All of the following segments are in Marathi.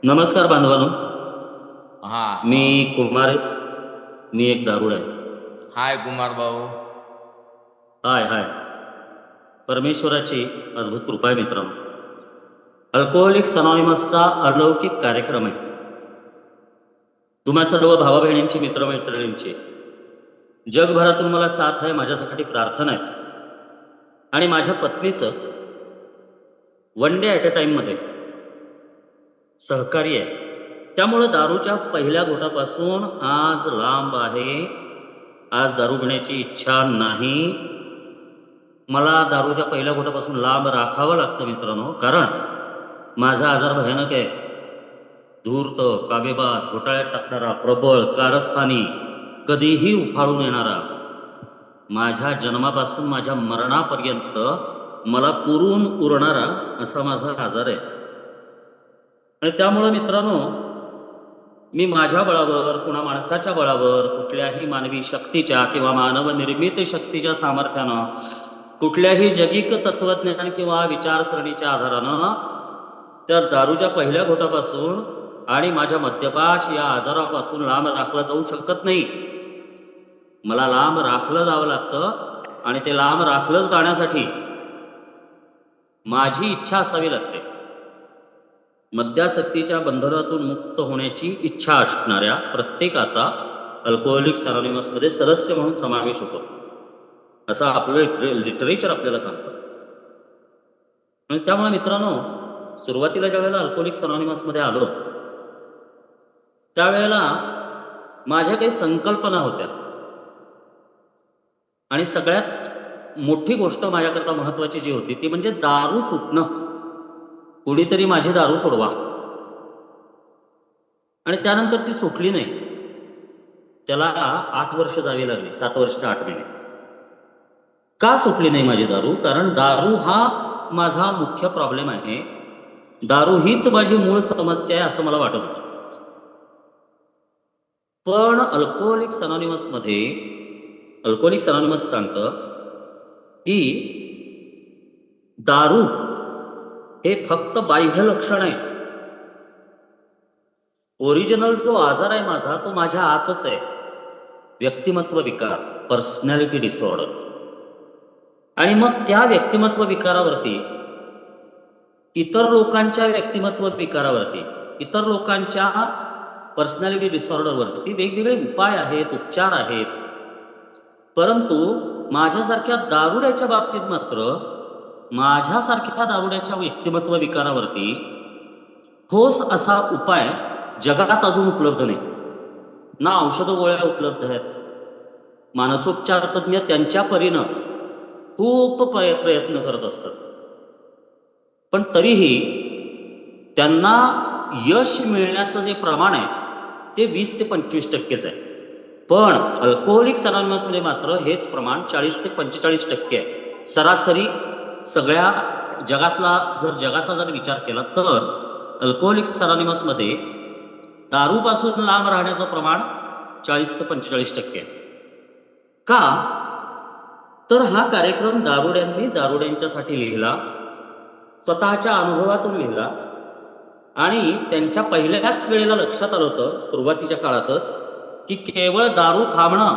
नमस्कार बांधवांनो. हा. मी कुमार आहे. मी एक दारुड आहे. हाय कुमार भाऊ. हाय हाय. परमेश्वराची अद्भुत कृपा आहे मित्रांनो. अल्कोहोलिक्स अनॉनिमसचा अलौकिक कार्यक्रम आहे. तुम्हा सर्व भावा बहिणींची, मित्रमैत्रिणींची जगभरातून मला साथ आहे, माझ्यासाठी प्रार्थना आहे. आणि माझ्या पत्नीचं वन डे ॲट अ टाईममध्ये सहकार्य आहे. त्यामुळं दारूच्या पहिल्या घोटापासून आज लांब आहे. आज दारू पिण्याची इच्छा नाही. मला दारूच्या पहिल्या घोटापासून लांब राखावं लागतं मित्रांनो, कारण माझा आजार भयानक आहे. धूर्त, कावेबाज, घोटाळ्यात टाकणारा, प्रबळ, कारस्थानी, कधीही उफाळून येणारा, माझ्या जन्मापासून माझ्या मरणापर्यंत मला पुरून उरणारा असा माझा आजार आहे. आणि त्यामुळं मित्रांनो, मी माझ्या बळावर, कुणा माणसाच्या बळावर, कुठल्याही मानवी शक्तीच्या किंवा मानवनिर्मित शक्तीच्या सामर्थ्यानं, कुठल्याही जगिक तत्वज्ञान किंवा विचारसरणीच्या आधारानं त्या दारूच्या पहिल्या घोटापासून आणि माझ्या मद्यपाश या आजारापासून लांब राखला जाऊ शकत नाही. मला लांब राखलं जावं लागतं. आणि ते लांब राखलं जाण्यासाठी माझी इच्छा असावी लागते. मद्यासक्तीच्या बंधनातून मुक्त होण्याची इच्छा असणाऱ्या प्रत्येकाचा अल्कोहोलिक्स अनॉनिमसमध्ये सदस्य म्हणून समावेश होतो, असं आपलं लिटरेचर आपल्याला सांगतं. आणि त्यामुळे मित्रांनो, सुरुवातीला ज्या वेळेला अल्कोहोलिक्स अनॉनिमसमध्ये आलो त्यावेळेला माझ्या काही संकल्पना होत्या. आणि सगळ्यात मोठी गोष्ट माझ्याकरता महत्त्वाची जी होती ती म्हणजे दारू सुटणं. कुणीतरी माझी दारू सोडवा. आणि त्यानंतर ती सुटली नाही. त्याला 8 वर्ष जावी लागली, 7 वर्ष 8 महिने. का सुटली नाही माझी दारू? कारण दारू हा माझा मुख्य प्रॉब्लेम आहे. दारू हीच माझी मूळ समस्या आहे असं मला वाटत होतं. पण अल्कोहोलिक्स अनॉनिमस सांगतं की दारू हे फक्त बाह्य लक्षण आहे. ओरिजिनल जो आजार आहे माझा तो माझ्या आतच आहे. व्यक्तिमत्व विकार, पर्सनॅलिटी डिसऑर्डर. आणि मग त्या व्यक्तिमत्व विकारावरती, इतर लोकांच्या व्यक्तिमत्व विकारावरती, इतर लोकांच्या पर्सनॅलिटी डिसऑर्डरवरती वेगवेगळे उपाय आहेत, उपचार आहेत. परंतु माझ्यासारख्या दारुड्याच्या बाबतीत मात्र, माझ्यासारख्या दारुड्याच्या व्यक्तिमत्व विकारावरती ठोस असा उपाय जगात अजून उपलब्ध नाही. ना औषधं गोळ्या उपलब्ध आहेत. मानसोपचार तज्ज्ञ त्यांच्या परीनं खूप प्रयत्न करत असतात. पण तरीही त्यांना यश मिळण्याचं जे प्रमाण आहे ते 20 ते 25% आहे. पण अल्कोहोलिक्स अनॉनिमसमध्ये मात्र हेच प्रमाण 40 ते 45% आहे. सरासरी सगळ्या जगाचा जर विचार केला तर अल्कोहोलिक्स अनॉनिमसमध्ये दारूपासून लांब राहण्याचं प्रमाण 40 ते 45% आहे. का? तर हा कार्यक्रम दारुड्यांनी दारुड्यांच्यासाठी लिहिला, स्वतःच्या अनुभवातून लिहिला. आणि त्यांच्या पहिल्याच वेळेला लक्षात आलं होतं सुरुवातीच्या काळातच की केवळ दारू थांबणं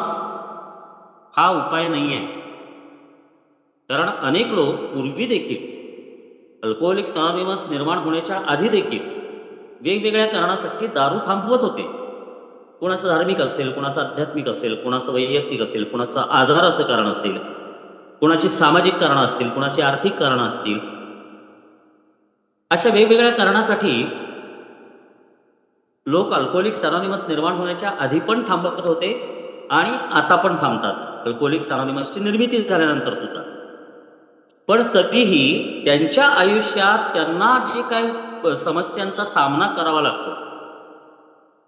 हा उपाय नाही आहे. कारण अनेक लोक पूर्वी देखील, अल्कोहोलिक्स अनॉनिमस निर्माण होण्याच्या आधी देखील वेगवेगळ्या कारणासाठी दारू थांबवत होते. कोणाचं धार्मिक असेल, कोणाचं आध्यात्मिक असेल, कोणाचं वैयक्तिक असेल, कोणाचं आजाराचं कारण असेल, कोणाची सामाजिक कारणं असतील, कोणाची आर्थिक कारणं असतील. अशा वेगवेगळ्या कारणासाठी लोक अल्कोहोलिक्स अनॉनिमस निर्माण होण्याच्या आधी पण थांबत होते आणि आता पण थांबतात, अल्कोहोलिक्स अनॉनिमसची निर्मिती झाल्यानंतर सुद्धा. पण तरीही त्यांच्या आयुष्यात त्यांना जे काही समस्यांचा सामना करावा लागतो,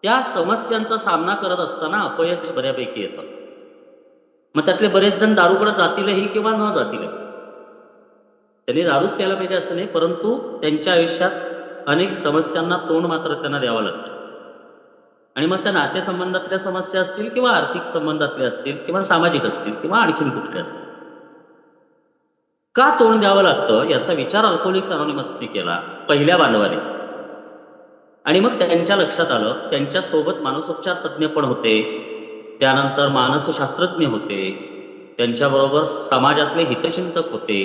त्या समस्यांचा सामना करत असताना अपयश बऱ्यापैकी येतं. मग त्यातले बरेच जण दारूकडे जातीलही किंवा न जातीलही. त्यांनी दारूच प्यायला पाहिजे असं नाही, परंतु त्यांच्या आयुष्यात अनेक समस्यांना तोंड मात्र त्यांना द्यावं लागतं. आणि मग त्या नातेसंबंधातल्या समस्या असतील किंवा आर्थिक संबंधातल्या असतील किंवा सामाजिक असतील किंवा आणखीन कुठल्या असतील. का तोंड द्यावं लागतं याचा विचार अल्कोहोलिक्स अनॉनिमसने केला पहिल्या बांधवाने. आणि मग त्यांच्या लक्षात आलं, त्यांच्यासोबत मानसोपचार तज्ज्ञ पण होते, त्यानंतर मानसशास्त्रज्ञ होते, त्यांच्याबरोबर समाजातले हितचिंतक होते,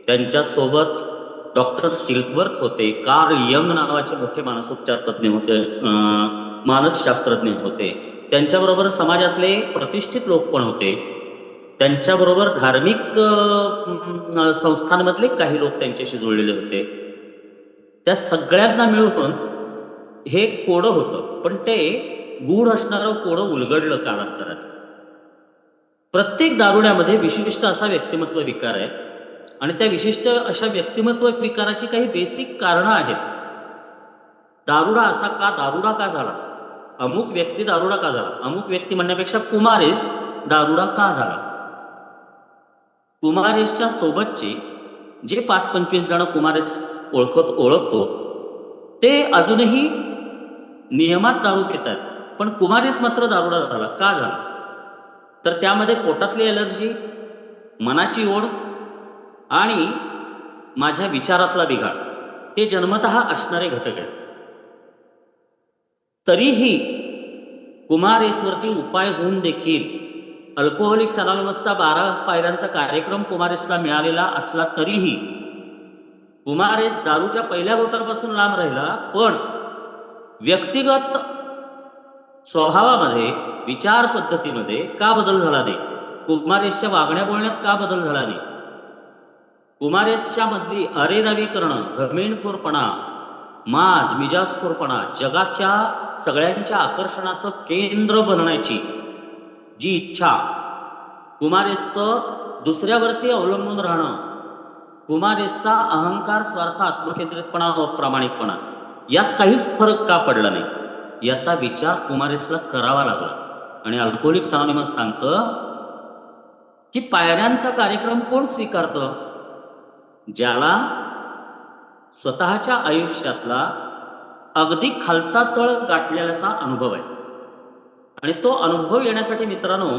त्यांच्यासोबत डॉक्टर सिल्कवर्थ होते, कार्ल यंग नावाचे मोठे मानसोपचार तज्ज्ञ होते, मानसशास्त्रज्ञ होते, त्यांच्याबरोबर समाजातले प्रतिष्ठित लोक पण होते, त्यांच्याबरोबर धार्मिक संस्थांमधले काही लोक त्यांच्याशी जुळलेले होते. त्या सगळ्यांना मिळून हे कोडं होतं, पण ते गूढ असणारं कोडं उलगडलं कालांतराने. प्रत्येक दारुड्यामध्ये विशिष्ट असा व्यक्तिमत्व विकार आहे आणि त्या विशिष्ट अशा व्यक्तिमत्व विकाराची काही बेसिक कारणं आहेत. दारुडा असा का, दारुडा का झाला, अमुक व्यक्ती दारुडा का झाला, अमुक व्यक्ती म्हणण्यापेक्षा कुमारेस दारुडा का झाला. कुमारेसच्या सोबतचे जे 5-25 जण कुमारेस ओळखतो ते अजूनही नियमात दारू पितात, पण कुमारेस मात्र दारुडा झाला का झाला, तर त्यामध्ये पोटातली एलर्जी, मनाची ओढ आणि माझ्या विचारातला बिघाड हे जन्मतः असणारे घटक आहेत. तरीही कुमारेसवरती उपाय होऊन देखील अल्कोहोलिक्स अनॉनिमसचा 12 पायऱ्यांचा कार्यक्रम कुमारेसला मिळालेला असला तरीही कुमारेस दारूच्या पहिल्या घोटापासून लांब राहिला, पण व्यक्तिगत स्वभावामध्ये, विचार पद्धतीमध्ये का बदल झाला नाही, कुमारेसच्या वागण्या बोलण्यात का बदल झाला नाही, कुमारेसच्या मधली अरेरावी करणं, घमेंडखोरपणा, माज मिजाजखोरपणा, जगाच्या सगळ्यांच्या आकर्षणाचं केंद्र बनण्याची जी इच्छा, कुमारेसचं दुसऱ्यावरती अवलंबून राहणं, कुमारेसचा अहंकार, स्वार्थ, आत्मकेंद्रितपणा व प्रामाणिकपणा, यात काहीच फरक का पडला नाही याचा विचार कुमारेसला करावा लागला. आणि अल्कोहोलिक्स अनॉनिमस सांगतं की पायऱ्यांचा कार्यक्रम कोण स्वीकारतं, ज्याला स्वतःच्या आयुष्यातला अगदी खालचा तळ गाठलेल्याचा अनुभव आहे. आणि तो अनुभव येण्यासाठी मित्रांनो,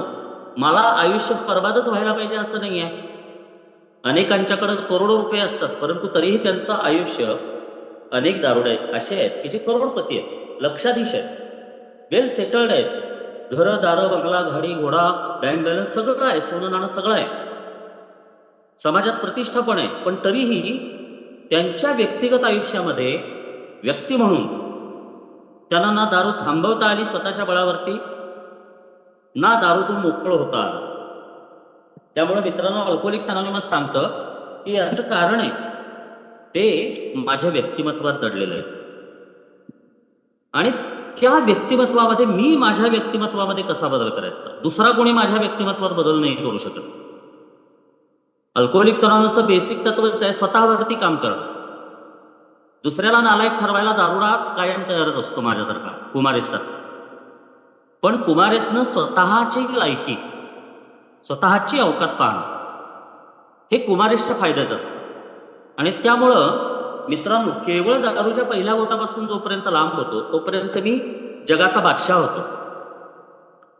मला आयुष्य बर्बादच व्हायला पाहिजे असं नाही आहे. अनेकांच्याकडे करोडो रुपये असतात, परंतु तरीही त्यांचं आयुष्य, अनेक दारुडे असे आहेत की जे करोडपती आहेत, लक्षाधीश आहेत, वेल सेटल्ड आहेत, घरं दारं बंगला गाडी घोडा बँक बॅलन्स सगळं आहे, सोनं नाणं सगळं आहे, समाजात प्रतिष्ठा पण आहे, पण तरीही त्यांच्या व्यक्तिगत आयुष्यामध्ये व्यक्ती म्हणून त्यांना ना दारू थांबवता आली स्वतःच्या बळावरती, ना दारूतून मोकळं होता आलं. त्यामुळे मित्रांनो, अल्कोहोलिक्स अनॉनिमस सांगतं की याचं कारण आहे ते माझ्या व्यक्तिमत्वात दडलेलं आहे. आणि त्या व्यक्तिमत्वामध्ये मी माझ्या व्यक्तिमत्वामध्ये कसा बदल करायचा, दुसरा कोणी माझ्या व्यक्तिमत्वात बदल नाही करू शकत. अल्कोहोलिक्स अनॉनिमसचं बेसिक तत्वच आहे स्वतःवरती काम करणं. दुसऱ्याला नालायक ठरवायला दारुडा कायम तयारच असतो माझ्यासारखा, कुमारेससारखा. पण कुमारेसनं स्वतःची लायकी, स्वतःची अवकात पाहणं हे कुमारेसच्या फायद्याचं असतं. आणि त्यामुळं मित्रांनो, केवळ दारूच्या पहिल्या घोटापासून जोपर्यंत लांब होतो तोपर्यंत मी जगाचा बादशाह होतो.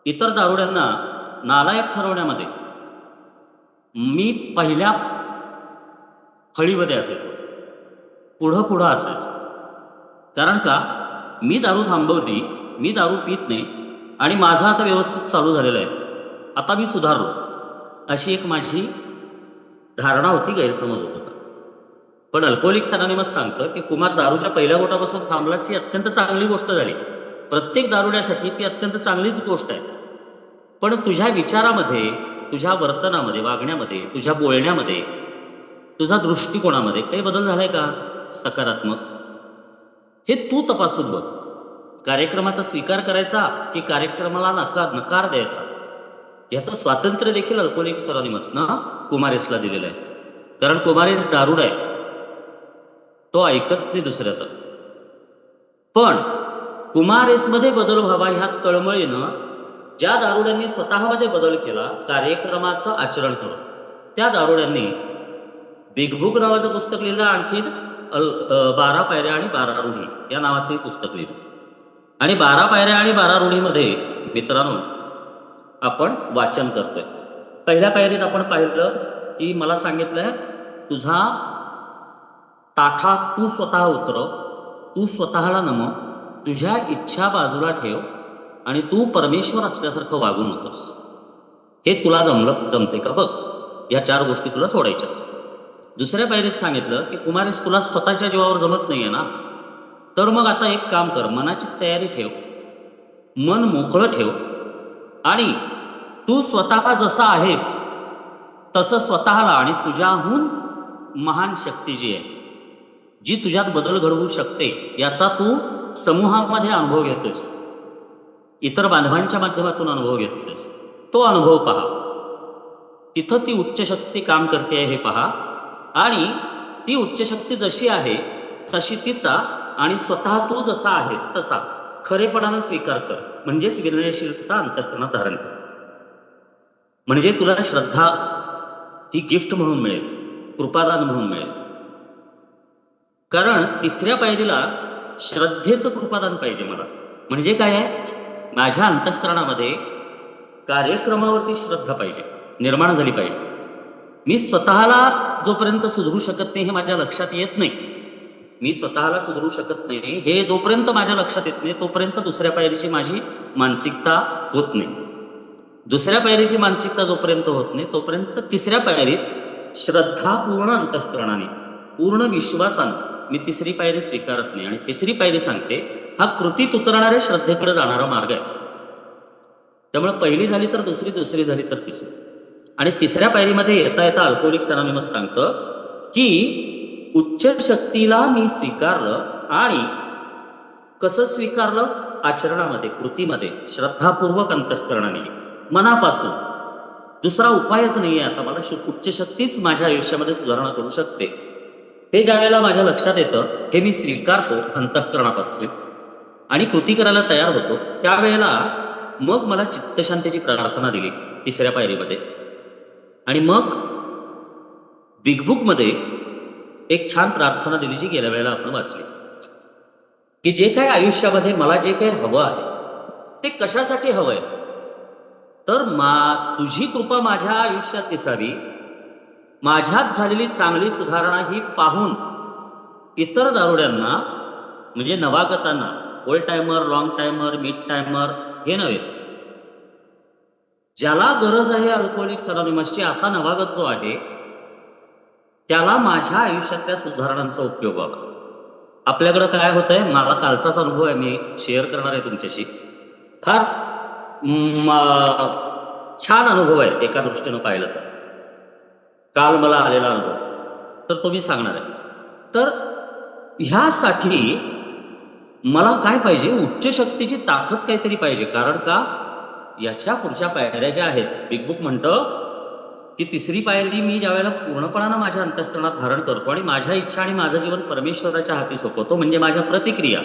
इतर दारुड्यांना नालायक ठरवण्यामध्ये मी पहिल्या फळीमध्ये असायचो, पुढं असायचो. कारण का, मी दारू थांबवली, मी दारू पित नाही आणि माझं आता व्यवस्थित चालू झालेलं आहे, आता मी सुधारलो, अशी एक माझी धारणा होती, गैरसमज होता. पण अल्कोहोलिक्स अनॉनिमस सांगतं की कुमार, दारूच्या पहिल्या घोटापासून थांबलास ही अत्यंत चांगली गोष्ट झाली, प्रत्येक दारुड्यासाठी ती अत्यंत चांगलीच गोष्ट आहे. पण तुझ्या विचारामध्ये, तुझ्या वर्तनामध्ये, वागण्यामध्ये, तुझ्या बोलण्यामध्ये, तुझा दृष्टिकोनामध्ये काही बदल झालाय का सकारात्मक, हे तू तपासून बघ. कार्यक्रमाचा स्वीकार करायचा की कार्यक्रमाला नकार द्यायचा, याचं स्वातंत्र्य देखील अल्कोहोलिक्स अनॉनिमसनं कुमारेसला दिलेलं आहे. कारण कुमारेस दारुड आहे, तो ऐकत नाही दुसऱ्याचं. पण कुमारेसमध्ये बदल व्हावा ह्या तळमळीनं ज्या दारुड्यांनी स्वतःमध्ये बदल केला, कार्यक्रमाचं आचरण करून, त्या दारुड्यांनी बिग बुक नावाचं पुस्तक लिहिलं, आणखी 12 पायऱ्या आणि 12 रूढी या नावाचंही पुस्तक लिहिलं. आणि 12 पायऱ्या आणि 12 रूढीमध्ये मित्रांनो आपण वाचन करतोय. पहिल्या पायरीत आपण पाहिलं की मला सांगितलंय, तुझा ताठा तू स्वतः उतरव, तू स्वतःला नमव, तुझ्या इच्छा बाजूला ठेव आणि तू परमेश्वर असल्यासारखं वागू नकोस. हे तुला जमते का बघ. या 4 गोष्टी तुला सोडायच्या. दुसऱ्या पायरीत सांगितलं की कुमारेस, तुला स्वतःच्या जीवावर जमत नाहीये ना, तर मग आता एक काम कर, मनाची तयारी ठेव, मन मोकळं ठेव आणि तू स्वतः जसा आहेस तसं स्वतःला आणि तुझ्याहून महान शक्ती जी आहे, जी तुझ्यात बदल घडवू शकते, याचा तू समूहामध्ये अनुभव घेतोस, इतर बांधवांच्या माध्यमातून अनुभव घेतोस, तो अनुभव पहा. तिथं ती उच्च शक्ती काम करते हे पहा आणि ती उच्च शक्ती जशी आहे तशी तिचा आणि स्वतः तू जसा आहेस तसा खरेपणानं स्वीकार कर. म्हणजेच विनयशीलता अंतःकरणात धारण कर. म्हणजे तुला श्रद्धा ही गिफ्ट म्हणून मिळेल, कृपादान म्हणून मिळेल. कारण तिसऱ्या पायरीला श्रद्धेचं कृपादान पाहिजे मला. म्हणजे काय आहे, माझ्या अंतःकरणामध्ये कार्यक्रमावरती श्रद्धा पाहिजे, निर्माण झाली पाहिजे. मी स्वतःला जोपर्यंत सुधरू शकत नाही हे माझ्या लक्षात येत नाही, मी स्वतःला सुधरू शकत नाही हे जोपर्यंत माझ्या लक्षात येत नाही तोपर्यंत दुसऱ्या पायरीची माझी मानसिकता होत नाही. दुसऱ्या पायरीची मानसिकता जोपर्यंत होत नाही तोपर्यंत तिसऱ्या पायरीत श्रद्धापूर्ण अंतःकरणाने, पूर्ण विश्वासानं मी तिसरी पायरी स्वीकारत नाही. आणि तिसरी पायरी सांगते, हा कृतीत उतरणाऱ्या श्रद्धेकडे जाणारा मार्ग आहे. त्यामुळे पहिली झाली तर दुसरी, दुसरी झाली तर तिसरी. आणि तिसऱ्या पायरीमध्ये येता येता अल्कोहोलिक्स अनॉनिमस सांगतं की उच्च शक्तीला मी स्वीकारलं. आणि कसं स्वीकारलं? आचरणामध्ये, कृतीमध्ये, श्रद्धापूर्वक अंतःकरणाने, मनापासून. दुसरा उपायच नाही आहे आता मला. उच्च शक्तीच माझ्या आयुष्यामध्ये सुधारणा करू शकते हे ज्या वेळेला माझ्या लक्षात येतं, हे मी स्वीकारतो अंतःकरणापासून आणि कृती करायला तयार होतो, त्यावेळेला मग मला चित्तशांतीची प्रार्थना दिली तिसऱ्या पायरीमध्ये. आणि मग बिग बुकमध्ये एक छान प्रार्थना दिली जी गेल्या वेळेला आपण वाचली, की जे काय आयुष्यामध्ये मला जे काही हवं आहे ते कशासाठी हवंय, तर तुझी कृपा माझ्या आयुष्यात दिसावी, माझ्यात झालेली चांगली सुधारणा ही पाहून इतर दारुड्यांना, म्हणजे नवागतांना, old timer, long timer, mid timer हे नव्हे, ज्याला गरज आहे अल्कोहोलिक्स अनॉनिमसची असा नवागत जो आहे त्याला माझ्या आयुष्यातल्या सुधारणांचा उपयोग व्हावा. आपल्याकडं काय होतंय, मला कालचाच अनुभव आहे, मी शेअर करणार आहे तुमच्याशी. फार छान अनुभव आहे एका दृष्टीनं पाहिलं तर. काल मला आलेला अनुभव तर तो मी सांगणार आहे. तर ह्यासाठी मला काय पाहिजे, उच्च शक्तीची ताकद काहीतरी पाहिजे. कारण का, याच्या पुढच्या पायऱ्या ज्या आहेत, बिग बुक म्हणतं की तिसरी पायरी मी ज्या वेळेला पूर्णपणानं माझ्या अंतःकरणात धारण करतो आणि माझ्या इच्छा आणि माझं जीवन परमेश्वराच्या हाती सोपवतो, म्हणजे माझ्या प्रतिक्रिया,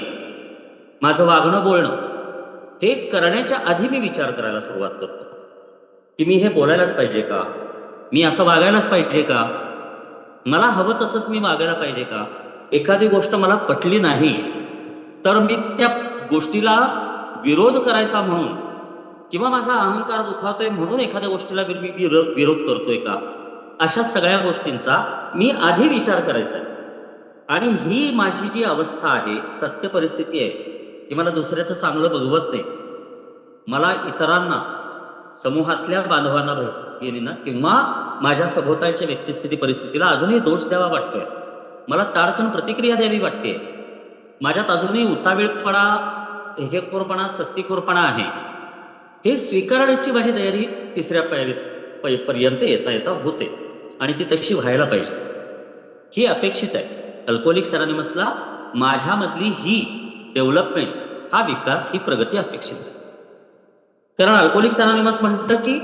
माझं वागणं बोलणं हे करण्याच्या आधी मी विचार करायला सुरुवात करतो की मी हे बोलायलाच पाहिजे का, मी असं वागायलाच पाहिजे का, मला हवं तसंच मी वागायला पाहिजे का. एखादी गोष्ट मला पटली नाही तर मी त्या गोष्टीला विरोध करायचा म्हणून किंवा माझा अहंकार दुखावतोय म्हणून एखाद्या गोष्टीला विरोध करतोय का. अशा सगळ्या गोष्टींचा मी आधी विचार करायचा. आणि ही माझी जी अवस्था आहे, सत्य परिस्थिती आहे, की मला दुसऱ्याचं चांगलं बघवत नाही, मला इतरांना, समूहातल्या बांधवांना, भगिनींना किंवा माझ्या सभोवतालच्या व्यक्तिस्थिती परिस्थितीला अजूनही दोष द्यावा वाटतोय, मला ताडकन प्रतिक्रिया द्यावी वाटते, माझ्यात अजूनही उतावीळपणा, हेकेखोरपणा, सक्तीखोरपणा आहे, हे स्वीकारण्याची माझी तयारी तिसऱ्या पायरीत पर्यंत येता येता होते. आणि ती तशी व्हायला पाहिजे, ही अपेक्षित आहे. अल्कोहोलिक्स अनॉनिमसला माझ्यामधली ही डेव्हलपमेंट, हा विकास, ही प्रगती अपेक्षित आहे. कारण अल्कोहोलिक्स अनॉनिमस म्हणतं की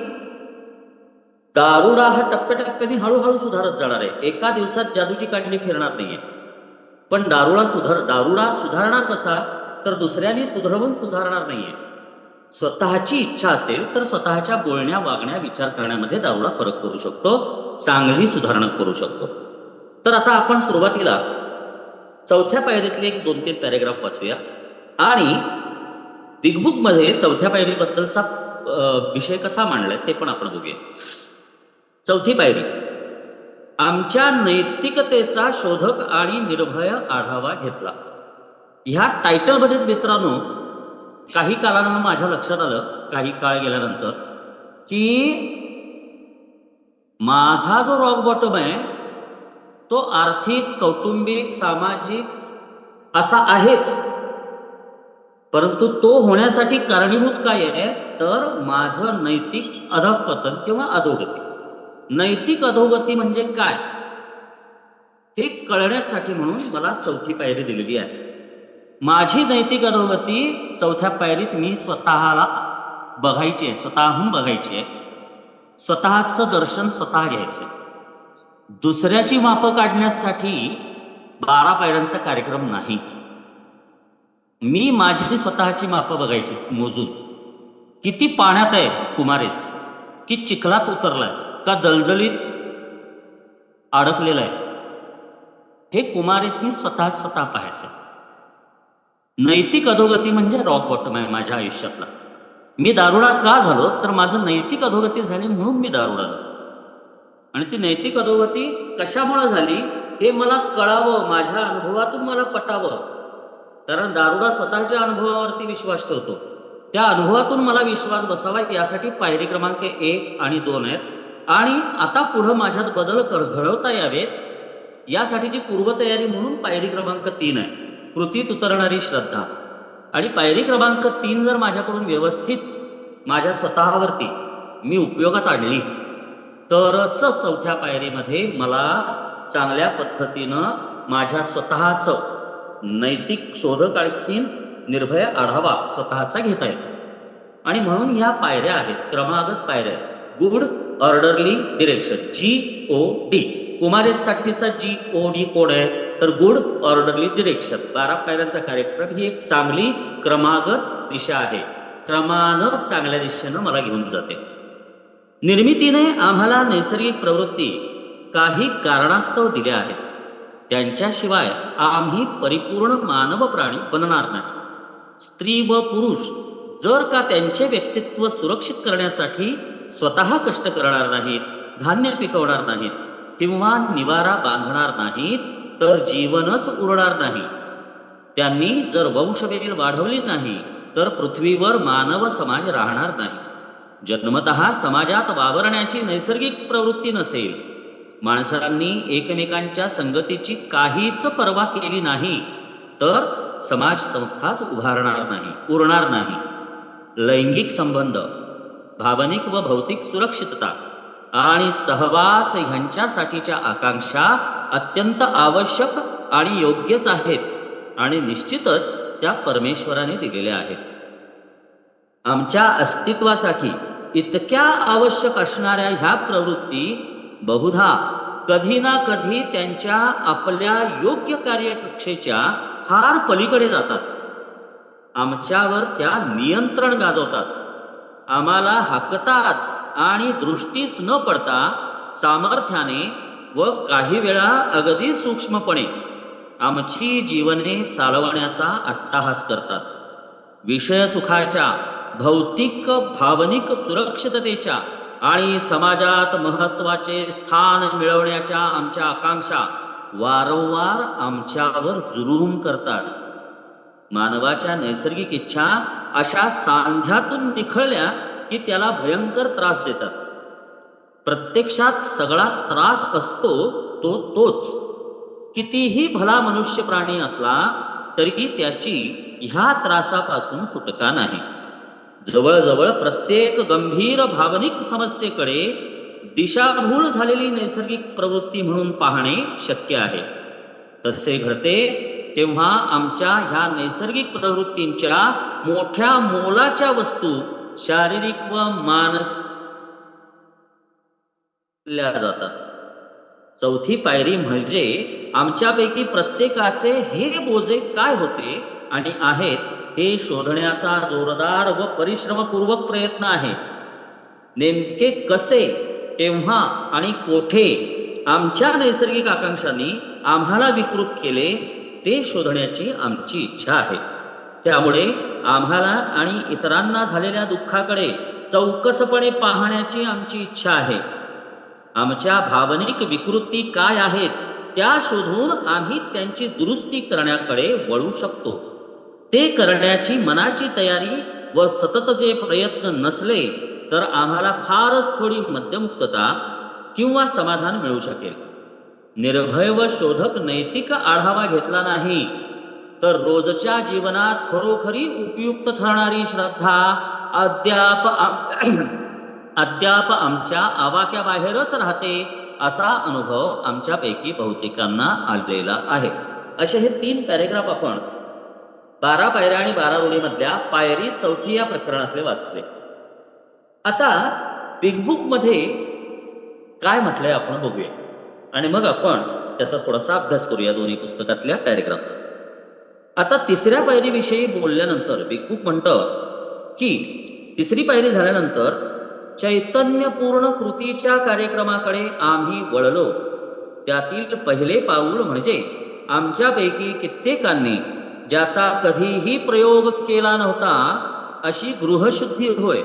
दारुडा हा टप्प्याटप्प्याने हळूहळू सुधारत जाणार आहे. एका दिवसात जादूची काढणी फिरणार नाहीये. पण दारुडा सुधारणार कसा, तर दुसऱ्यांनी सुधरवून सुधारणार नाहीये. स्वतःची इच्छा असेल तर स्वतःच्या बोलण्या, वागण्या, विचार करण्यामध्ये दारुडा फरक करू शकतो, चांगली सुधारणा करू शकतो. तर आता आपण सुरुवातीला चौथ्या पायरीतले एक 2-3 पॅरेग्राफ वाचूया आणि बिग बुक मध्ये चौथ्या पायरीबद्दलचा विषय कसा मांडलाय ते पण आपण बघूया. चौथी पायरी, आमच्या नैतिकतेचा शोधक आणि निर्भय आढावा घेतला. ह्या टायटलमध्येच मित्रांनो काही काळानं माझ्या लक्षात आलं, काही काळ गेल्यानंतर, की माझा जो रॉक बॉटम आहे तो आर्थिक, कौटुंबिक, सामाजिक असा आहेच, परंतु तो होण्यासाठी कारणीभूत काय आहे, तर माझं नैतिक अधःपतन किंवा अधोगती. नैतिक अधोगती म्हणजे काय हे कळण्यासाठी म्हणून मला चौथी पायरी दिलेली आहे. माझी नैतिक अधोगती चौथ्या पायरीत मी स्वतःला बघायची आहे, स्वतःहून बघायची आहे. स्वतःचं दर्शन स्वतः घ्यायचं. दुसऱ्याची मापं काढण्यासाठी 12 पायऱ्यांचा कार्यक्रम नाही. मी माझी स्वतःची मापं बघायची मोजून. किती पाण्यात आहे कुमारेस, की चिखलात उतरलाय, का दलदलीत अडकलेला आहे, हे कुमारेसनी स्वतः पाहायचं. नैतिक अधोगती म्हणजे रॉक बॉटम आहे माझ्या आयुष्यातला. मी दारुडा का झालो, तर माझं नैतिक अधोगती झाली म्हणून मी दारुडा झालो. आणि ती नैतिक अधोगती कशामुळे झाली हे मला कळावं, माझ्या अनुभवातून मला पटावं. कारण दारुडा स्वतःच्या अनुभवावरती विश्वास ठेवतो. त्या अनुभवातून मला विश्वास बसावा यासाठी पायरी क्रमांक 1 आणि 2 आहेत. आणि आता पुढं माझ्यात बदल घडवता यावेत यासाठीची पूर्वतयारी म्हणून पायरी क्रमांक 3 आहे, कृतीत उतरणारी श्रद्धा. आणि पायरी क्रमांक 3 जर माझ्याकडून व्यवस्थित माझ्या स्वतःवरती मी उपयोगात आणली तरच चौथ्या पायरीमध्ये मला चांगल्या पद्धतीनं माझ्या स्वतःचं नैतिक शोधक आणखीन निर्भय आढावा स्वतःचा घेता येतो. आणि म्हणून ह्या पायऱ्या आहेत, क्रमागत पायऱ्या. Good orderly direction, GOD. कुमारेसाठीचा GOD code आहे, तर गुड ऑर्डरली डिरेक्शन. 12 पायऱ्यांचा कार्यक्रम ही एक चांगली क्रमागत दिशा आहे. क्रमानं चांगल्या दिशेनं मला घेऊन जाते. निर्मितीने आम्हाला नैसर्गिक प्रवृत्ती काही कारणास्तव दिल्या आहेत. त्यांच्याशिवाय आम्ही परिपूर्ण मानव प्राणी बनणार नाही. स्त्री व पुरुष जर का त्यांचे व्यक्तित्व सुरक्षित करण्यासाठी स्वतः कष्ट करणार नाहीत, धान्य पिकवणार नाहीत किंवा निवारा बांधणार नाहीत, तर जीवनच उरणार नाही. त्यांनी जर वंशवेल वाढवली नाही तर पृथ्वीवर मानव समाज राहणार नाही. जन्मतः समाजात वावरण्याची नैसर्गिक प्रवृत्ती नसेल, माणसांनी एकमेकांच्या संगतीची काहीच पर्वा केली नाही, तर समाज संस्थाच उभारणार नाही, उरणार नाही. लैंगिक संबंध, भावनिक व भौतिक सुरक्षितता आणि सहवास ह्यांच्यासाठीच्या आकांक्षा अत्यंत आवश्यक आणि योग्यच आहेत आणि निश्चितच त्या परमेश्वराने दिलेल्या आहेत. आमच्या अस्तित्वासाठी इतक्या आवश्यक असणाऱ्या ह्या प्रवृत्ती बहुधा कधी ना कधी त्यांच्या आपल्या योग्य कार्यकक्षेच्या फार पलीकडे जातात. आमच्यावर त्या नियंत्रण गाजवतात, आम्हाला हाकतात आणि दृष्टीस न पडता सामर्थ्याने व काही वेळा अगदी सूक्ष्मपणे आमची जीवने चालवण्याचा अट्टाहास करतात. विषयसुखाच्या, भौतिक भावनिक सुरक्षिततेच्या आणि समाजात महत्त्वाचे स्थान मिळवण्याच्या आमच्या आकांक्षा वारंवार आमच्यावर जुलूम करतात. मानवाच्या नैसर्गिक इच्छा अशा सांध्यातून निखळल्या की त्याला भयंकर त्रास देतात. प्रत्यक्षात सगळा त्रास असतो तोच. कितीही भला मनुष्य प्राणी असला तरी त्याची ह्या त्रासापासून सुटका नाही. जवळजवळ प्रत्येक गंभीर भावनिक समस्येकडे दिशाभूल झालेली नैसर्गिक प्रवृत्ती म्हणून पाहणे शक्य आहे. तसे घडते तेव्हा आमच्या ह्या नैसर्गिक प्रवृत्तींच्या मोठ्या मोलाच्या वस्तू शारीरिक व मानसिक जातात. चौथी पायरी म्हणजे आमच्यापैकी प्रत्येकाचे हे बोजे काय होते आणि आहेत हे शोधण्याचा जोरदार व परिश्रमपूर्वक प्रयत्न आहे. नेमके कसे, केव्हा आणि कोठे आमच्या नैसर्गिक आकांक्षांनी आम्हाला विकृत केले ते शोधण्याची आमची इच्छा आहे. त्यामुळे आम्हाला आणि इतरांना झालेल्या दुःखाकडे चौकसपणे पाहण्याची आमची इच्छा आहे. आमच्या भावनिक विकृती काय आहेत त्या शोधून आम्ही त्यांची दुरुस्ती करण्याकडे वळू शकतो. ते करण्याची मनाची तयारी व सततचे प्रयत्न नसले तर आम्हाला फारच थोडी मद्यमुक्तता किंवा समाधान मिळू शकेल. निर्भय व शोधक नैतिक आढावा घेतला नाही तर रोजच्या जीवनात खरोखरी उपयुक्त ठरणारी श्रद्धा अद्याप आमच्या आवाक्याबाहेरच राहते असा अनुभव आमच्यापैकी बहुतेकांना आलेला आहे. असे हे 3 पॅरेग्राफ आपण 12 पायऱ्या आणि 12 रूढीमधल्या पायरी 4 या प्रकरणातले वाचले. आता बिग बुक मध्ये काय म्हटलंय आपण बघूया आणि मग आपण त्याचा थोडासा अभ्यास करूया दोन्ही पुस्तकातल्या पॅरेग्राफचा. आता 3ऱ्या पायरीविषयी बोलल्यानंतर बिग बुक म्हणतं की 3री पायरी झाल्यानंतर चैतन्यपूर्ण कृतीच्या कार्यक्रमाकडे आम्ही वळलो. त्यातील पहिले पाऊल म्हणजे आमच्यापैकी कित्येकांनी ज्याचा कधीही प्रयोग केला नव्हता अशी गृहशुद्धी होय.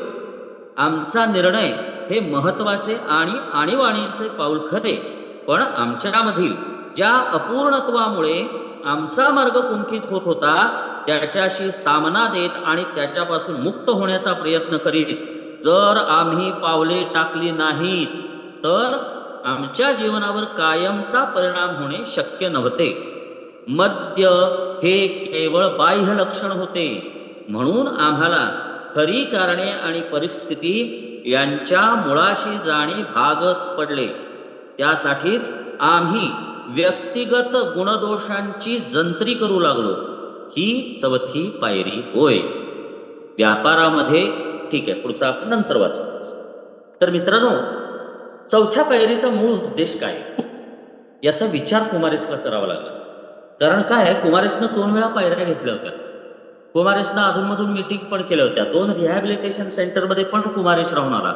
आमचा निर्णय हे महत्वाचे आणि आणीबाणीचे पाऊल खरे, पण आमच्यामधील ज्या अपूर्णत्वामुळे आमचा मार्ग कुंठित होत होता त्याच्याशी सामना देत आणि त्याच्यापासून मुक्त होण्याचा प्रयत्न करीत जर आम्ही पावले टाकली नाहीत तर आमच्या जीवनावर कायमचा परिणाम होणे शक्य नव्हते. मद्य हे केवळ बाह्य लक्षण होते, म्हणून आम्हाला खरी कारणे आणि परिस्थिती यांच्या मुळाशी जाणे भागच पडले. त्यासाठीच आम्ही व्यक्तिगत गुणदोषांची जंत्री करू लागलो. ही 4थी पायरी होय. व्यापारामध्ये ठीक आहे, पुढचा आपण नंतर वाचू. तर मित्रांनो, 4थ्या पायरीचा मूळ उद्देश काय याचा विचार कुमारेसला करावा लागला. कारण काय आहे, कुमारेसनं 2 वेळा पायऱ्या घेतल्या होत्या. कुमारेसनं अधूनमधून मीटिंग पण केल्या होत्या. 2 रिहॅबिलिटेशन सेंटरमध्ये पण कुमारेश राहून आला.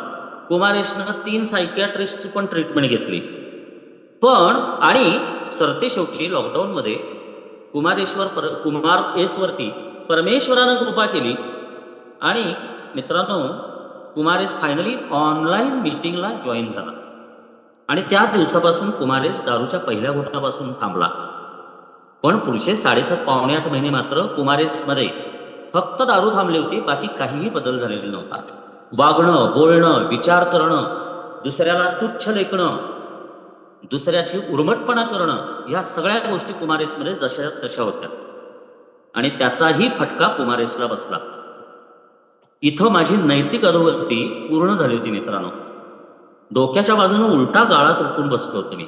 कुमारेशनं 3 सायकियाट्रिस्टची पण ट्रीटमेंट घेतली. पण आणि सरतेशेवटी लॉकडाऊनमध्ये कुमार एसवरती परमेश्वरानं कृपा केली आणि मित्रांनो, कुमारेस फायनली ऑनलाईन मीटिंगला जॉईन झाला. आणि त्या दिवसापासून कुमारेस दारूच्या पहिल्या घोटापासून थांबला. पण पुढचे 7.5 पावणे 8 महिने मात्र कुमारेसमध्ये फक्त दारू थांबली होती, बाकी काहीही बदल झालेला नव्हता. वागणं, बोलणं, विचार करणं, दुसऱ्याला तुच्छ लेखणं, दुसऱ्याची उर्मटपणा करणं, या सगळ्या गोष्टी कुमारेसमध्ये जशा तशा होत्या. आणि त्याचाही फटका कुमारेसला बसला. इथं माझी नैतिक अधोगती पूर्ण झाली होती मित्रांनो. डोक्याच्या बाजूने उलटा गाळा तुटून बसलो होतो मी.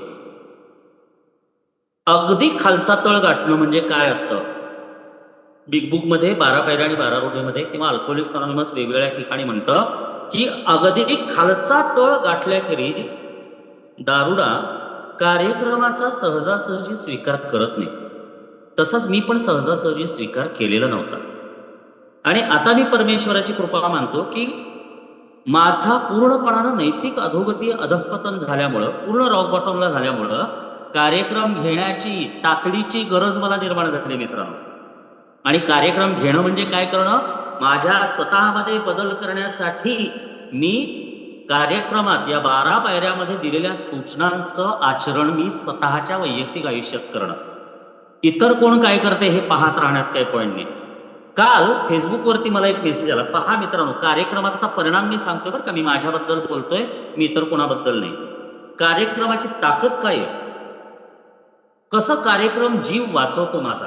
अगदी खालचा तळ गाठणं म्हणजे काय असतं, बिग बुक मध्ये 12 पायऱ्या आणि 12 रूढीमध्ये किंवा अल्कोहोलिक्स अनॉनिमस वेगवेगळ्या ठिकाणी म्हणतं की अगदी खालचा तळ गाठल्याखेरीज दारुडा कार्यक्रमाचा सहजासहजी स्वीकार करत नाही. तसाच मी पण सहजासहजी स्वीकार केलेला नव्हता. आणि आता मी परमेश्वराची कृपा मानतो की माझा पूर्णपणानं नैतिक अधोगती अधःपतन झाल्यामुळं, पूर्ण रॉक बॉटमला झाल्यामुळं कार्यक्रम घेण्याची तातडीची गरज मला निर्माण झाली मित्रांनो. आणि कार्यक्रम घेणं म्हणजे काय करणं, माझ्या स्वतःमध्ये बदल करण्यासाठी मी कार्यक्रमात या 12 पायऱ्यामध्ये दिलेल्या सूचनांचं आचरण मी स्वतःच्या वैयक्तिक आयुष्यात करणं. इतर कोण काय करते हे पाहत राहण्यात काही पॉईंट नाही. काल फेसबुकवरती मला एक मेसेज आला, पहा मित्रांनो, कार्यक्रमाचा परिणाम मी सांगतोय बरं का, मी माझ्याबद्दल बोलतोय, मी इतर कोणाबद्दल नाही. कार्यक्रमाची ताकद काय आहे, कसं कार्यक्रम जीव वाचवतो माझा,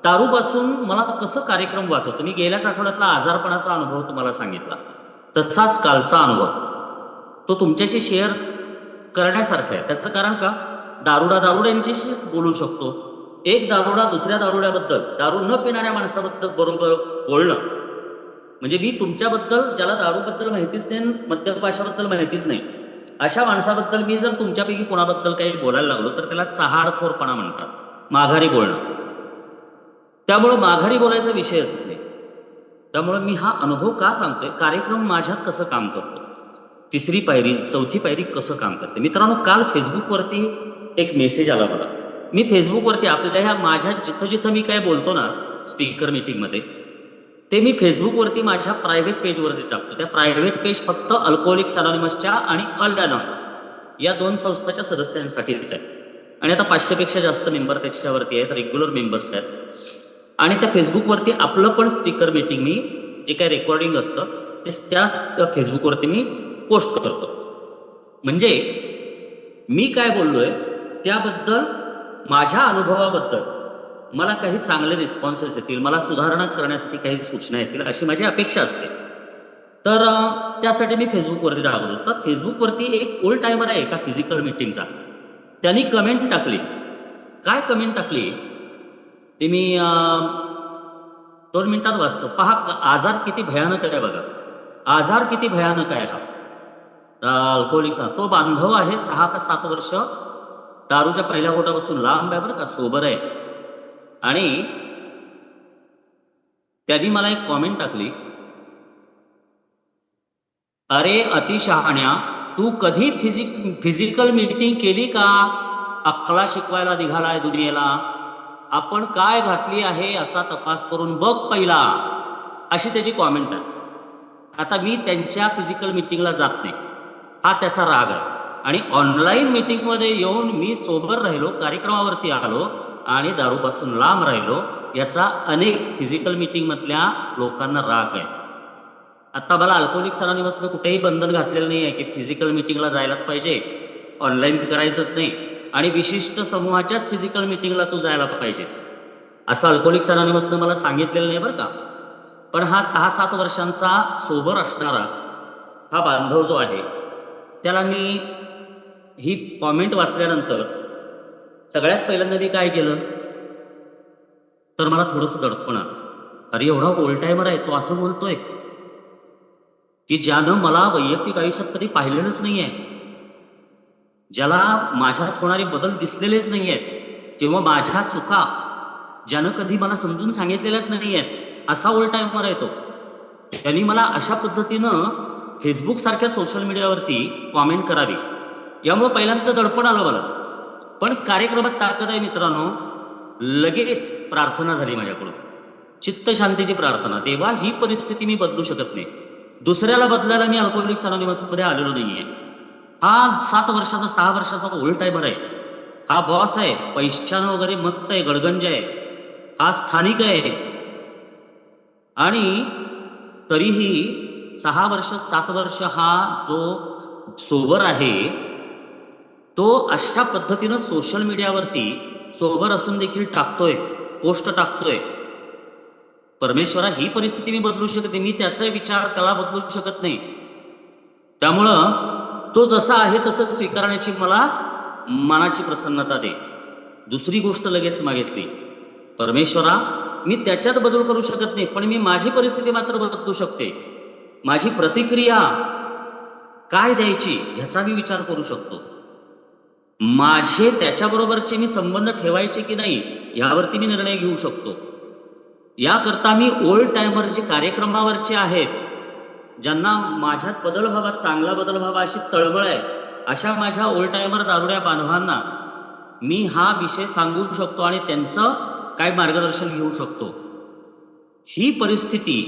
दारूपासून मला कसं कार्यक्रम वाचवतो. मी गेल्याच आठवड्यातला आजारपणाचा अनुभव तुम्हाला सांगितला, तसाच कालचा अनुभव तो तुमच्याशी शेअर करण्यासारखा आहे. त्याचं कारण का, दारुड्यांच्याशीच बोलू शकतो. एक दारुडा दुसऱ्या दारुड्याबद्दल, दारू न पिणाऱ्या माणसाबद्दल बरोबर बोलणं म्हणजे मी तुमच्याबद्दल, ज्याला दारूबद्दल माहितीच नाही, मद्यपाशाबद्दल माहितीच नाही, अशा माणसाबद्दल मी जर तुमच्यापैकी कोणाबद्दल काही बोलायला लागलो तर त्याला चहाडखोरपणा म्हणतात, माघारी बोलणं. त्यामुळं माघारी बोलायचा विषय असत नाही. त्यामुळं मी हा अनुभव का सांगतोय, कार्यक्रम माझ्यात कसं काम करतो, 3री पायरी 4थी पायरी कसं काम करते. मित्रांनो, काल फेसबुकवरती एक मेसेज आला मला. मी फेसबुकवरती आपल्या ह्या माझ्या जिथं मी काय बोलतो ना स्पीकर मीटिंगमध्ये, ते मी फेसबुकवरती माझ्या प्रायव्हेट पेजवरती टाकतो. त्या प्रायव्हेट पेज फक्त अल्कोहोलिक्स अनॉनिमसच्या आणि अल अनॉन या 2 संस्थाच्या सदस्यांसाठीच आहे. आणि आता 500 पेक्षा जास्त मेंबर त्याच्यावरती आहेत, रेग्युलर मेंबर्स आहेत. आणि त्या फेसबुकवरती आपलं पण स्पीकर मीटिंग मी जे काही रेकॉर्डिंग असतं ते त्या फेसबुकवरती मी पोस्ट करतो. म्हणजे मी काय बोललोय त्याबद्दल, माझ्या अनुभवाबद्दल मला काही चांगले रिस्पॉन्सेस येतील, मला सुधारणा करण्यासाठी काही सूचना येतील अशी माझी अपेक्षा असते. तर त्यासाठी मी फेसबुकवरती टाकतो. तर फेसबुकवरती एक ओल्ड टायमर आहे एका फिजिकल मीटिंगचा, त्यांनी कमेंट टाकली. काय कमेंट टाकली ते मी 2 मिनिटात वाचतो. पहा आजार किती भयानक आहे बघा. आजार किती भयानक आहे हा. अल्कोहोलिकचा तो बांधव आहे 6 का 7 वर्ष दारूच्या पहिल्या घोटापासून लांब आहे बरं का, सोबर आहे. आणि त्यांनी मला एक कॉमेंट टाकली, अरे अतिशहाण्या, तू कधी फिजिकल मीटिंग केली का? अक्कला शिकवायला निघालाय दुनियेला. आपण काय घातली आहे याचा तपास करून बघ पहिला, अशी त्याची कॉमेंट आहे. आता मी त्यांच्या फिजिकल मीटिंगला जात नाही, हा त्याचा राग आहे. आणि ऑनलाईन मीटिंगमध्ये येऊन मी सोबर राहिलो, कार्यक्रमावरती आलो आणि दारूपासून लांब राहिलो, याचा अनेक फिजिकल मीटिंगमधल्या लोकांना राग आहे. आता मला अल्कोहोलिक्स अनोनिमसनं कुठेही बंधन घातलेलं नाही आहे की फिजिकल मीटिंगला जायलाच पाहिजे, ऑनलाईन करायचंच नाही आणि विशिष्ट समूहाच्याच फिजिकल मीटिंगला तू जायला पाहिजेस, असं अल्कोहोलिक्स अनोनिमसनं मला सांगितलेलं नाही बरं का. पण हा 6-7 वर्षांचा सोबर असणारा हा बांधव जो आहे, त्याला मी ही कॉमेंट वाचल्यानंतर सगळ्यात पहिल्यांदा मी काय केलं, तर मला थोडंसं दडपण आलं. अरे एवढा ओल्ड टायमर आहे, तो असं बोलतोय की ज्यानं मला वैयक्तिक आयुष्यात कधी पाहिलेलंच नाही आहे, ज्याला माझ्यात होणारे बदल दिसलेलेच नाही आहेत किंवा माझ्या चुका ज्यानं कधी मला समजून सांगितलेल्याच नाही आहेत, असा ओल्ड टायमर आहे तो. त्यांनी मला अशा पद्धतीनं फेसबुक सारख्या सोशल मीडियावरती कॉमेंट करावी, यामुळे पहिल्यांदा दडपण आलं मला. पण कार्यक्रमात ताकद आहे मित्रांनो. लगेच प्रार्थना झाली माझ्याकडून, चित्त शांतीची प्रार्थना. देवा, ही परिस्थिती मी बदलू शकत नाही, दुसऱ्याला बदलायला मी अल्कोहोलिक्स अनोनिमसमध्ये आलेलो नाहीये. हा 7 वर्षाचा 6 वर्षाचा ओल्ड टायमर आहे, हा बॉस आहे, पैशानं वगैरे मस्त आहे, गडगंज आहे, हा स्थानिक आहे. आणि तरीही 6 वर्ष 7 वर्ष हा जो सोबर आहे तो अशा पद्धतीनं सोशल मीडियावरती सोबर असून देखील टाकतोय, पोस्ट टाकतोय. परमेश्वरा, ही परिस्थिती मी बदलू शकत नाही, मी त्याचा विचार कला बदलू शकत नाही. त्यामुळं तो जसा आहे तसं स्वीकारण्याची मला मनाची प्रसन्नता दे. दुसरी गोष्ट लगेच मागितली, परमेश्वरा, मी त्याच्यात बदल करू शकत नाही, पण मी माझी परिस्थिती मात्र बदलू शकते. माझी प्रतिक्रिया काय द्यायची ह्याचा मी विचार करू शकतो. माझे त्याच्याबरोबरचे मी संबंध ठेवायचे की नाही यावरती मी निर्णय घेऊ शकतो. याकरता मी ओल्ड टायमर जे कार्यक्रमावरचे आहेत, ज्यांना माझ्यात बदल व्हावा, चांगला बदल व्हावा अशी तळमळ आहे, अशा माझ्या ओल्ड टायमर दारुड्या बांधवांना मी हा विषय सांगू शकतो आणि त्यांचं काय मार्गदर्शन घेऊ शकतो. ही परिस्थिती,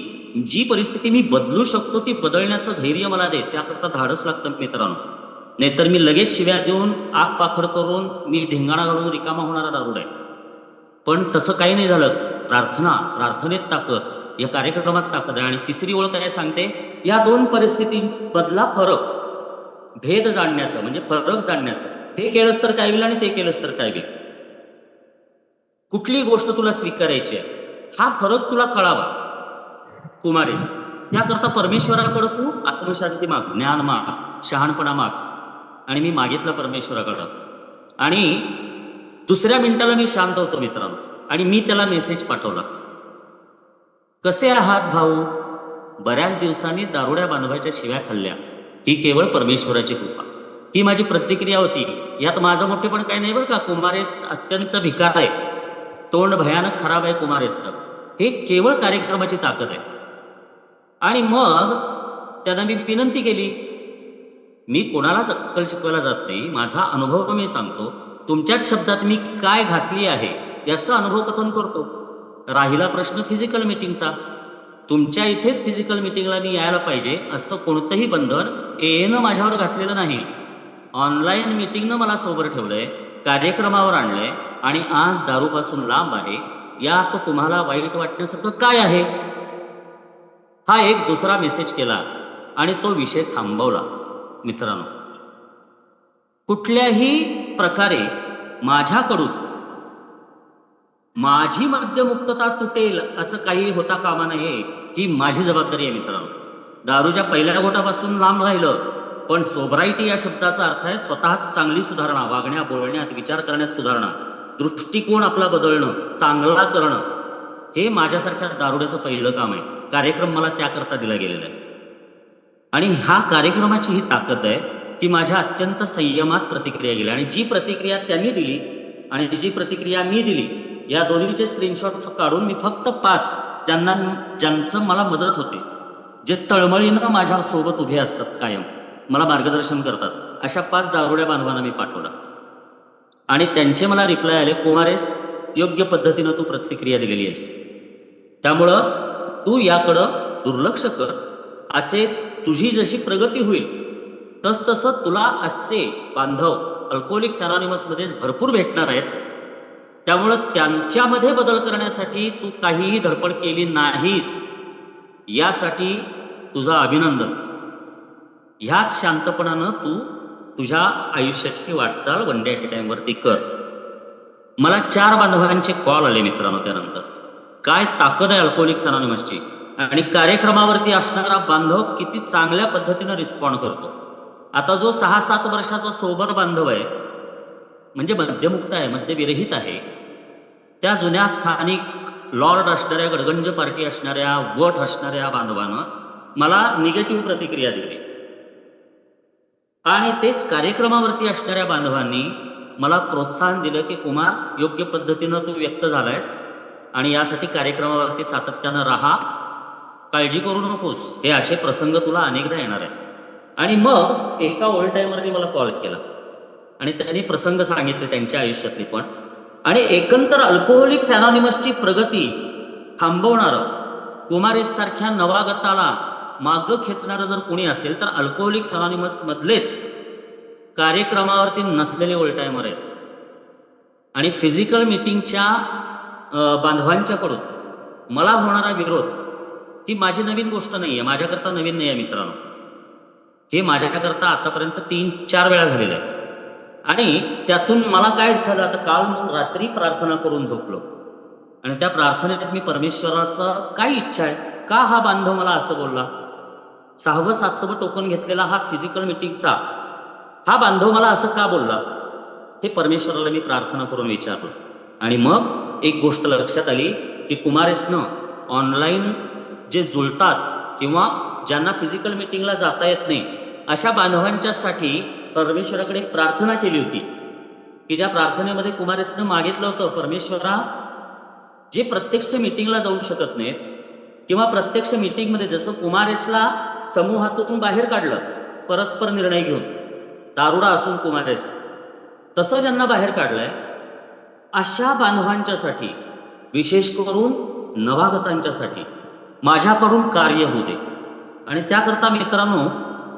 जी परिस्थिती मी बदलू शकतो ती बदलण्याचं धैर्य मला दे. त्याकरता धाडस लागतं मित्रांनो. नाहीतर मी लगेच शिव्या देऊन आग पाखड करून मी धिंगाणा घालून रिकामा होणारा दारुड आहे. पण तसं काही नाही झालं. प्रार्थनेत ताकद, या कार्यक्रमात ताकद आहे. आणि तिसरी ओळ काय सांगते, या 2 परिस्थितींमधला फरक, भेद जाणण्याचं म्हणजे फरक जाणण्याचं. हे केलंस तर काय होईल आणि ते केलंस तर काय होईल, कुठली गोष्ट तुला स्वीकारायची आहे, हा फरक तुला कळावा कुमारेस. त्याकरता परमेश्वराकडं तू आत्मशांती माग, ज्ञान माग, शहाणपणा माग. आणि मी मागितलं परमेश्वराकडं आणि दुसऱ्या मिनिटाला मी शांत होतो मित्रांनो. आणि मी त्याला मेसेज पाठवला, कसे आहात भाऊ, बऱ्याच दिवसांनी दारुड्या बांधवायच्या शिव्या खाल्ल्या, ही केवळ परमेश्वराची कृपा. ही माझी प्रतिक्रिया होती. यात माझं मोठेपण काही नाही बरं का. कुमारेस अत्यंत भिकार आहे, तोंड भयानक खराब आहे कुमारेसचं. हे केवळ कार्यक्रमाची ताकद आहे. आणि मग त्यांना मी विनंती केली, मी कोणालाच अक्कल शिकवायला जात नाही, माझा अनुभव मी सांगतो, तुमच्याच शब्दात मी काय घातली आहे याचा अनुभव कथन करतो. राहिला प्रश्न फिजिकल मीटिंगचा, तुमच्या इथेच फिजिकल मीटिंगला मी यायला पाहिजे असं कोणतंही बंधन एनं माझ्यावर घातलेलं नाही. ऑनलाईन मीटिंगनं मला सोबर ठेवलंय, कार्यक्रमावर आणलंय आणि आज दारूपासून लांब आहे. यात तुम्हाला वाईट वाटण्यासारखं काय आहे? हा एक दुसरा मेसेज केला आणि तो विषय थांबवला. मित्रांनो, कुठल्याही प्रकारे माझ्याकडून माझी मद्यमुक्तता तुटेल असं काही होता कामा नये, ही माझी जबाबदारी आहे. मित्रांनो, दारूच्या पहिल्या घोटापासून लांब राहिलं, पण सोबरायटी या शब्दाचा अर्थ आहे स्वतःत चांगली सुधारणा, वागण्या बोलण्यात विचार करण्यात सुधारणा, दृष्टिकोन आपला बदलणं, चांगला करणं. हे माझ्यासारख्या दारुड्याचं पहिलं काम आहे. कार्यक्रम मला त्याकरता दिला गेलेला आहे. आणि ह्या कार्यक्रमाची ही ताकद आहे की माझ्या अत्यंत संयमात प्रतिक्रिया गेल्या, आणि जी प्रतिक्रिया त्यांनी दिली आणि जी प्रतिक्रिया मी दिली, या दोन्हीचे स्क्रीनशॉट काढून मी फक्त 5 ज्यांचं मला मदत होते, जे तळमळीनं माझ्या सोबत उभे असतात, कायम मला मार्गदर्शन करतात, अशा 5 दारुड्या बांधवांना मी पाठवला. आणि त्यांचे मला रिप्लाय आले, कुमारेस, योग्य पद्धतीनं तू प्रतिक्रिया दिलेली आहेस, त्यामुळं तू याकडं दुर्लक्ष कर. असे तुझी जशी प्रगती होईल तसतसं तुला असे बांधव अल्कोहोलिक्स अनॉनिमसमध्येच भरपूर भेटणार आहेत. त्यामुळं त्यांच्यामध्ये बदल करण्यासाठी तू काहीही धडपड केली नाहीस, यासाठी तुझं अभिनंदन. ह्याच शांतपणानं तू तुझ्या आयुष्याची वाटचाल वन डे ॲट अ टाइमवरती कर. मला 4 बांधवांचे कॉल आले मित्रांनो. त्यानंतर काय ताकद आहे अल्कोहोलिक्स अनॉनिमसची, आणि कार्यक्रमावरती असणारा बांधव किती चांगल्या पद्धतीनं रिस्पॉन्ड करतो. आता जो 6-7 वर्षाचा सोबर बांधव आहे, म्हणजे मद्यमुक्त आहे, मद्यविरहित आहे, त्या जुन्या स्थानिक लॉर्ड असणाऱ्या, गडगंज पार्टी असणाऱ्या, वट असणाऱ्या बांधवानं मला निगेटिव्ह प्रतिक्रिया दिली. आणि तेच कार्यक्रमावरती असणाऱ्या बांधवांनी मला प्रोत्साहन दिलं की कुमार, योग्य पद्धतीनं तू व्यक्त झालायस आणि यासाठी कार्यक्रमावरती सातत्यानं राहा, काळजी करू नकोस, हे असे प्रसंग तुला अनेकदा येणार आहे. आणि मग एका ओल्ड टाइमरने मला कॉल केला आणि त्यांनी प्रसंग सांगितले त्यांच्या आयुष्यातले पण. आणि एकंदर अल्कोहोलिक्स अनॉनिमसची प्रगती थांबवणारं, कुमारेस सारख्या नवागताला मागं खेचणारं जर कोणी असेल तर अल्कोहोलिक्स अनॉनिमस मधलेच कार्यक्रमावरती नसलेले ओल्ड टाइमर आहेत. आणि फिजिकल मीटिंगच्या बांधवांच्याकडून मला होणारा विरोध ही माझी नवीन गोष्ट नाही आहे, माझ्याकरता नवीन नाही आहे मित्रांनो. हे माझ्याकरता आतापर्यंत 3-4 वेळा झालेलं आहे. आणि त्यातून मला काय झालं, आता काल मग रात्री प्रार्थना करून झोपलो आणि त्या प्रार्थनेत मी परमेश्वराचं काय इच्छा आहे, का हा बांधव मला असं बोलला, 6वं-7वं टोकन घेतलेला हा फिजिकल मीटिंगचा हा बांधव मला असं का बोलला, हे परमेश्वराला मी प्रार्थना करून विचारलं. आणि मग एक गोष्ट लक्षात आली की कुमारेसनं ऑनलाईन जे जुळतात किंवा ज्यांना फिजिकल मीटिंगला जाता येत नाही अशा बांधवांच्यासाठी परमेश्वराकडे एक प्रार्थना केली होती, की ज्या प्रार्थनेमध्ये कुमारेसनं मागितलं होतं, परमेश्वरा, जे प्रत्यक्ष मीटिंगला जाऊ शकत नाहीत किंवा प्रत्यक्ष मीटिंगमध्ये जसं कुमारेसला समूहातून बाहेर काढलं परस्पर निर्णय घेऊन, दारुडा असून कुमारेस, तसं ज्यांना बाहेर काढलंय अशा बांधवांच्यासाठी, विशेष करून नवागतांच्यासाठी माझ्याकडून कार्य होऊ दे. आणि त्याकरता मित्रांनो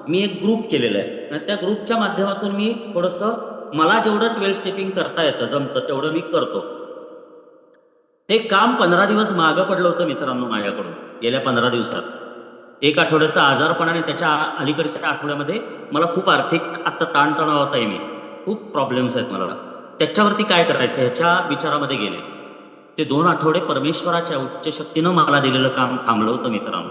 मी एक ग्रुप केलेला आहे आणि त्या ग्रुपच्या माध्यमातून मी थोडंसं मला जेवढं 12 स्टेपिंग करता येतं, जमतं तेवढं मी करतो. ते काम 15 दिवस मागं पडलं होतं मित्रांनो माझ्याकडून. गेल्या 15 दिवसात 1 आठवड्याचा आजारपण आणि त्याच्या अलीकडच्या आठवड्यामध्ये मला खूप आर्थिक आता ताणतणावात आहे, मी खूप प्रॉब्लेम्स आहेत मला, त्याच्यावरती काय करायचं ह्याच्या विचारामध्ये गेले. ते 2 आठवडे परमेश्वराच्या उच्च शक्तीनं मला दिलेलं काम थांबलं होतं मित्रांनो.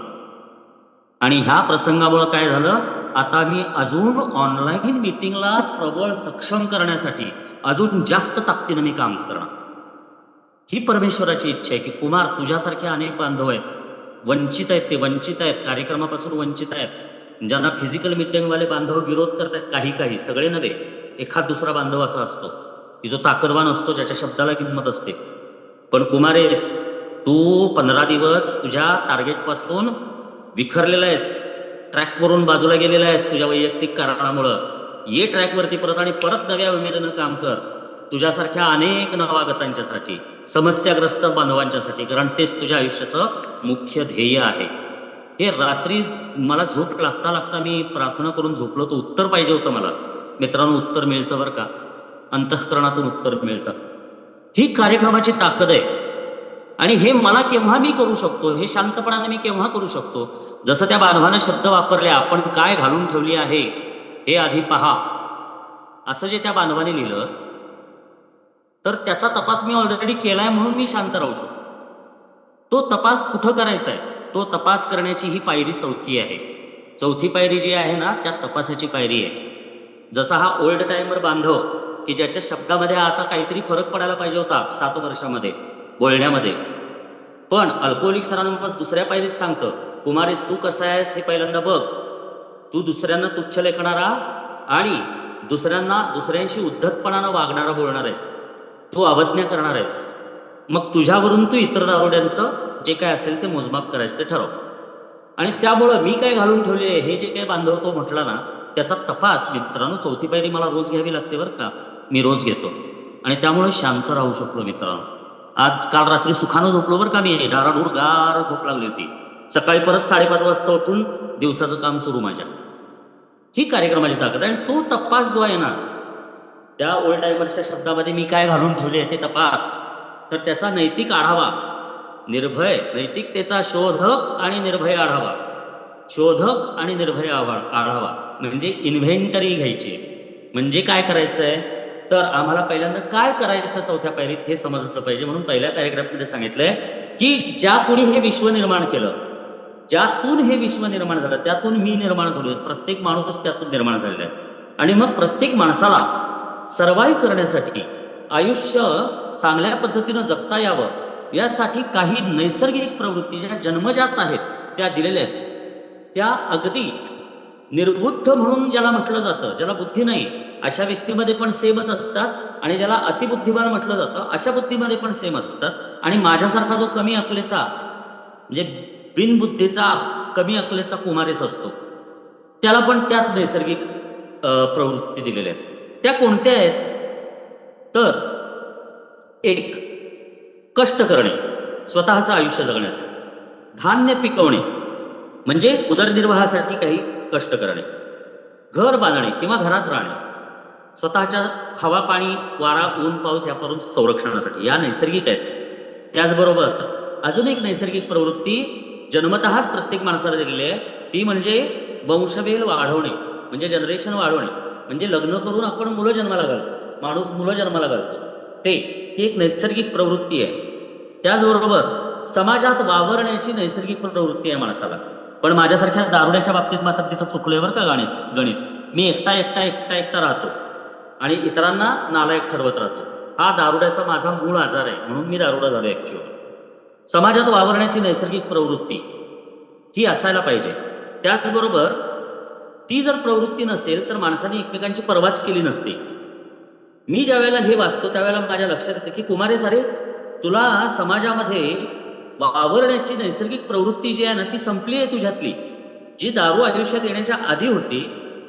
आणि ह्या प्रसंगामुळं काय झालं, आता मी अजून ऑनलाईन मीटिंगला प्रबळ सक्षम करण्यासाठी अजून जास्त ताकदीनं मी काम करणार. ही परमेश्वराची इच्छा आहे की कुमार, तुझ्यासारखे अनेक बांधव आहेत, वंचित आहेत, ते वंचित आहेत, कार्यक्रमापासून वंचित आहेत, ज्यांना फिजिकल मीटिंगवाले बांधव विरोध करतात, काही सगळे नव्हे, एखाद दुसरा बांधव असा असतो की जो ताकदवान असतो, ज्याच्या शब्दाला किंमत असते. पण कुमारेस, तू 15 दिवस तुझ्या टार्गेटपासून विखरलेला आहेस, ट्रॅकवरून बाजूला गेलेला आहेस तुझ्या वैयक्तिक कारणामुळं. ये ट्रॅकवरती परत आणि परत नव्या उमेदीनं काम कर, तुझ्यासारख्या अनेक नवागतांच्यासाठी, समस्याग्रस्त बांधवांच्यासाठी, कारण तेच तुझ्या आयुष्याचं मुख्य ध्येय आहे. हे रात्री मला झोप लागता मी प्रार्थना करून झोपलो, तर उत्तर पाहिजे होतं मला मित्रांनो. उत्तर मिळतं बरं का, अंतःकरणातून उत्तर मिळतं. ही कार्यक्रमाची ताकद आहे. आणि हे मला केव्हा मी करू शकतो, हे शांतपणाने मी केव्हा करू शकतो. जसं त्या बांधवानं शब्द वापरले, आपण काय घालून ठेवली आहे हे आधी पहा, असं जे त्या बांधवाने लिहिलं, तर त्याचा तपास मी ऑलरेडी केलाय म्हणून मी शांत राहू शकतो. तो तपास कुठं करायचा आहे, तो तपास करण्याची ही पायरी चौथी आहे. चौथी पायरी जी आहे ना, त्या तपासाची पायरी आहे. जसा हा ओल्ड टाइमर बांधव की ज्याच्या शब्दामध्ये आता काहीतरी फरक पडायला पाहिजे होता 7 वर्षामध्ये बोलण्यामध्ये, पण अल्कोहोलिक सरांपास दुसऱ्या पायरीत सांगतं, कुमारेस तू कसा आहेस हे पहिल्यांदा बघ. तू दुसऱ्यांना तुच्छ लेखणारा आणि दुसऱ्यांशी उद्धटपणानं वागणारा बोलणार आहेस, तू अवज्ञा करणार आहेस. मग तुझ्यावरून तू इतर दारोड्यांचं जे काय असेल ते मोजमाप करायचं ते ठरव. आणि त्यामुळं मी काय घालून ठेवले हे जे काय बांधव तो म्हटला ना, त्याचा तपास मित्रांनो चौथी पायरी मला रोज घ्यावी लागते बरं का. मी रोज घेतो आणि त्यामुळे शांत राहू शकलो मित्रांनो. आज काल रात्री सुखानं झोपलो बरं का. मी डाराडूर गार झोप लागली होती. सकाळी परत 5:30 वाजता उठून दिवसाचं काम सुरू माझ्या. ही कार्यक्रमाची ताकद. आणि तो तपास जो आहे ना, त्या ओल्ड टायमरच्या शब्दामध्ये मी काय घालून ठेवले ते तपास, तर त्याचा नैतिक आढावा, निर्भय नैतिकतेचा शोधक आणि निर्भय आढावा, शोधक आणि निर्भय आढावा म्हणजे इन्व्हेंटरी घ्यायची. म्हणजे काय करायचंय, तर आम्हाला पहिल्यांदा काय करायचं चौथ्या पायरीत हे समजलं पाहिजे. म्हणून पहिल्या पॅरेग्राफमध्ये सांगितलंय की ज्या कोणी हे विश्व निर्माण केलं, ज्यातून हे विश्व निर्माण झालं, त्यातून मी निर्माण झालो, प्रत्येक माणूस त्यातून निर्माण झालेला आहे. आणि मग प्रत्येक माणसाला सर्वाईव्ह करण्यासाठी, आयुष्य चांगल्या पद्धतीनं जगता यावं यासाठी काही नैसर्गिक प्रवृत्ती ज्या जन्मजात आहेत त्या दिलेल्या आहेत. त्या अगदी निर्बुद्ध म्हणून ज्याला म्हटलं जातं, ज्याला बुद्धी नाही अशा व्यक्तीमध्ये पण सेमच असतात, आणि ज्याला अतिबुद्धिमान म्हटलं जातं अशा बुद्धीमध्ये पण सेम असतात. आणि माझ्यासारखा जो कमी अकलेचा म्हणजे बिनबुद्धीचा कमी अकलेचा कुमारेस असतो, त्याला पण त्याच नैसर्गिक प्रवृत्ती दिलेल्या आहेत. त्या कोणत्या आहेत, तर एक, कष्ट करणे स्वतःचं आयुष्य जगण्यासाठी, धान्य पिकवणे म्हणजे उदरनिर्वाहासाठी काही कष्ट करणे, घर बांधणे किंवा घरात राहणे स्वतःच्या हवा पाणी वारा ऊन पाऊस यापासून संरक्षणासाठी, या नैसर्गिक आहेत. त्याचबरोबर अजून एक नैसर्गिक प्रवृत्ती जन्मतःच प्रत्येक माणसाला दिलेली आहे, ती म्हणजे वंशवेल वाढवणे म्हणजे जनरेशन वाढवणे. म्हणजे लग्न करून आपण मुलं जन्माला घालतो, माणूस मुलं जन्माला घालतो, ती एक नैसर्गिक प्रवृत्ती आहे. त्याचबरोबर समाजात वावरण्याची नैसर्गिक प्रवृत्ती आहे माणसाला. पण माझ्यासारख्या दारुड्याच्या बाबतीत मात्र तिथं चुकलोय बरं का गणित. मी एकटा राहतो आणि इतरांना नालायक ठरवत राहतो. हा दारुड्याचा माझा मूळ आजार आहे, म्हणून मी दारुडा झालो ऍक्च्युअली. समाजात वावरण्याची नैसर्गिक प्रवृत्ती ही असायला पाहिजे. त्याचबरोबर ती जर प्रवृत्ती नसेल तर माणसाने एकमेकांची पर्वाच केली नसते. मी ज्या वेळेला हे वाचतो त्यावेळेला माझ्या लक्षात येतं की कुमारे सारे, तुला समाजामध्ये वावरण्याची नैसर्गिक प्रवृत्ती जी आहे ना ती संपली आहे तुझ्यातली. जी दारू आयुष्यात येण्याच्या आधी होती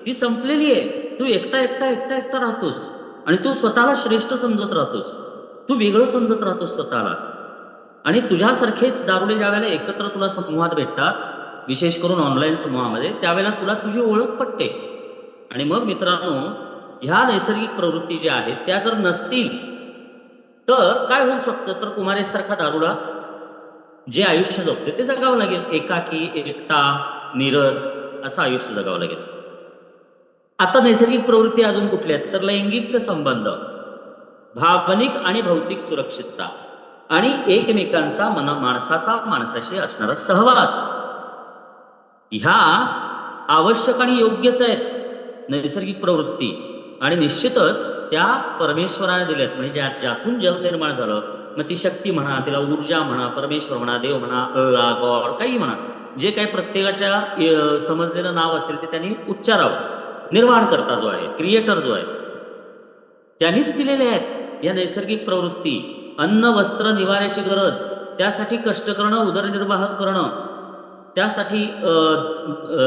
ती संपलेली आहे. तू एकटा राहतोस आणि तू स्वतःला श्रेष्ठ समजत राहतोस, तू वेगळं समजत राहतोस स्वतःला. आणि तुझ्यासारखेच दारुडे ज्या वेळेला एकत्र तुला समूहात भेटतात, विशेष करून ऑनलाईन समूहामध्ये, त्यावेळेला तुला तुझी ओळख पटते. आणि मग मित्रांनो, ह्या नैसर्गिक प्रवृत्ती ज्या आहेत त्या जर नसतील तर काय होऊ शकतं, तर कुमारेसारखा दारुडा जे आयुष्य जगते ते जगावं लागेल. एकाकी, एकटा, नीरस असं आयुष्य जगावं लागेल. आता नैसर्गिक प्रवृत्ती अजून कुठल्या आहेत, तर लैंगिक संबंध, भावनिक आणि भौतिक सुरक्षितता आणि एकमेकांचा माणसाचा माणसाशी असणारा सहवास, ह्या आवश्यक आणि योग्यच आहेत नैसर्गिक प्रवृत्ती. आणि निश्चितच त्या परमेश्वराने दिल्यात. म्हणजे ज्यातून जग निर्माण झालं, मग ती शक्ती म्हणा, तिला ऊर्जा म्हणा, परमेश्वर म्हणा, देव म्हणा, अल्ला, गॉड, काही म्हणा, जे काही प्रत्येकाच्या समजलेलं नाव असेल ते त्यांनी उच्चारावं. निर्माण करता जो आहे, क्रिएटर जो आहे, त्यांनीच दिलेले आहेत या नैसर्गिक प्रवृत्ती. अन्न वस्त्र निवाऱ्याची गरज, त्यासाठी कष्ट करणं, उदरनिर्वाह करणं, त्यासाठी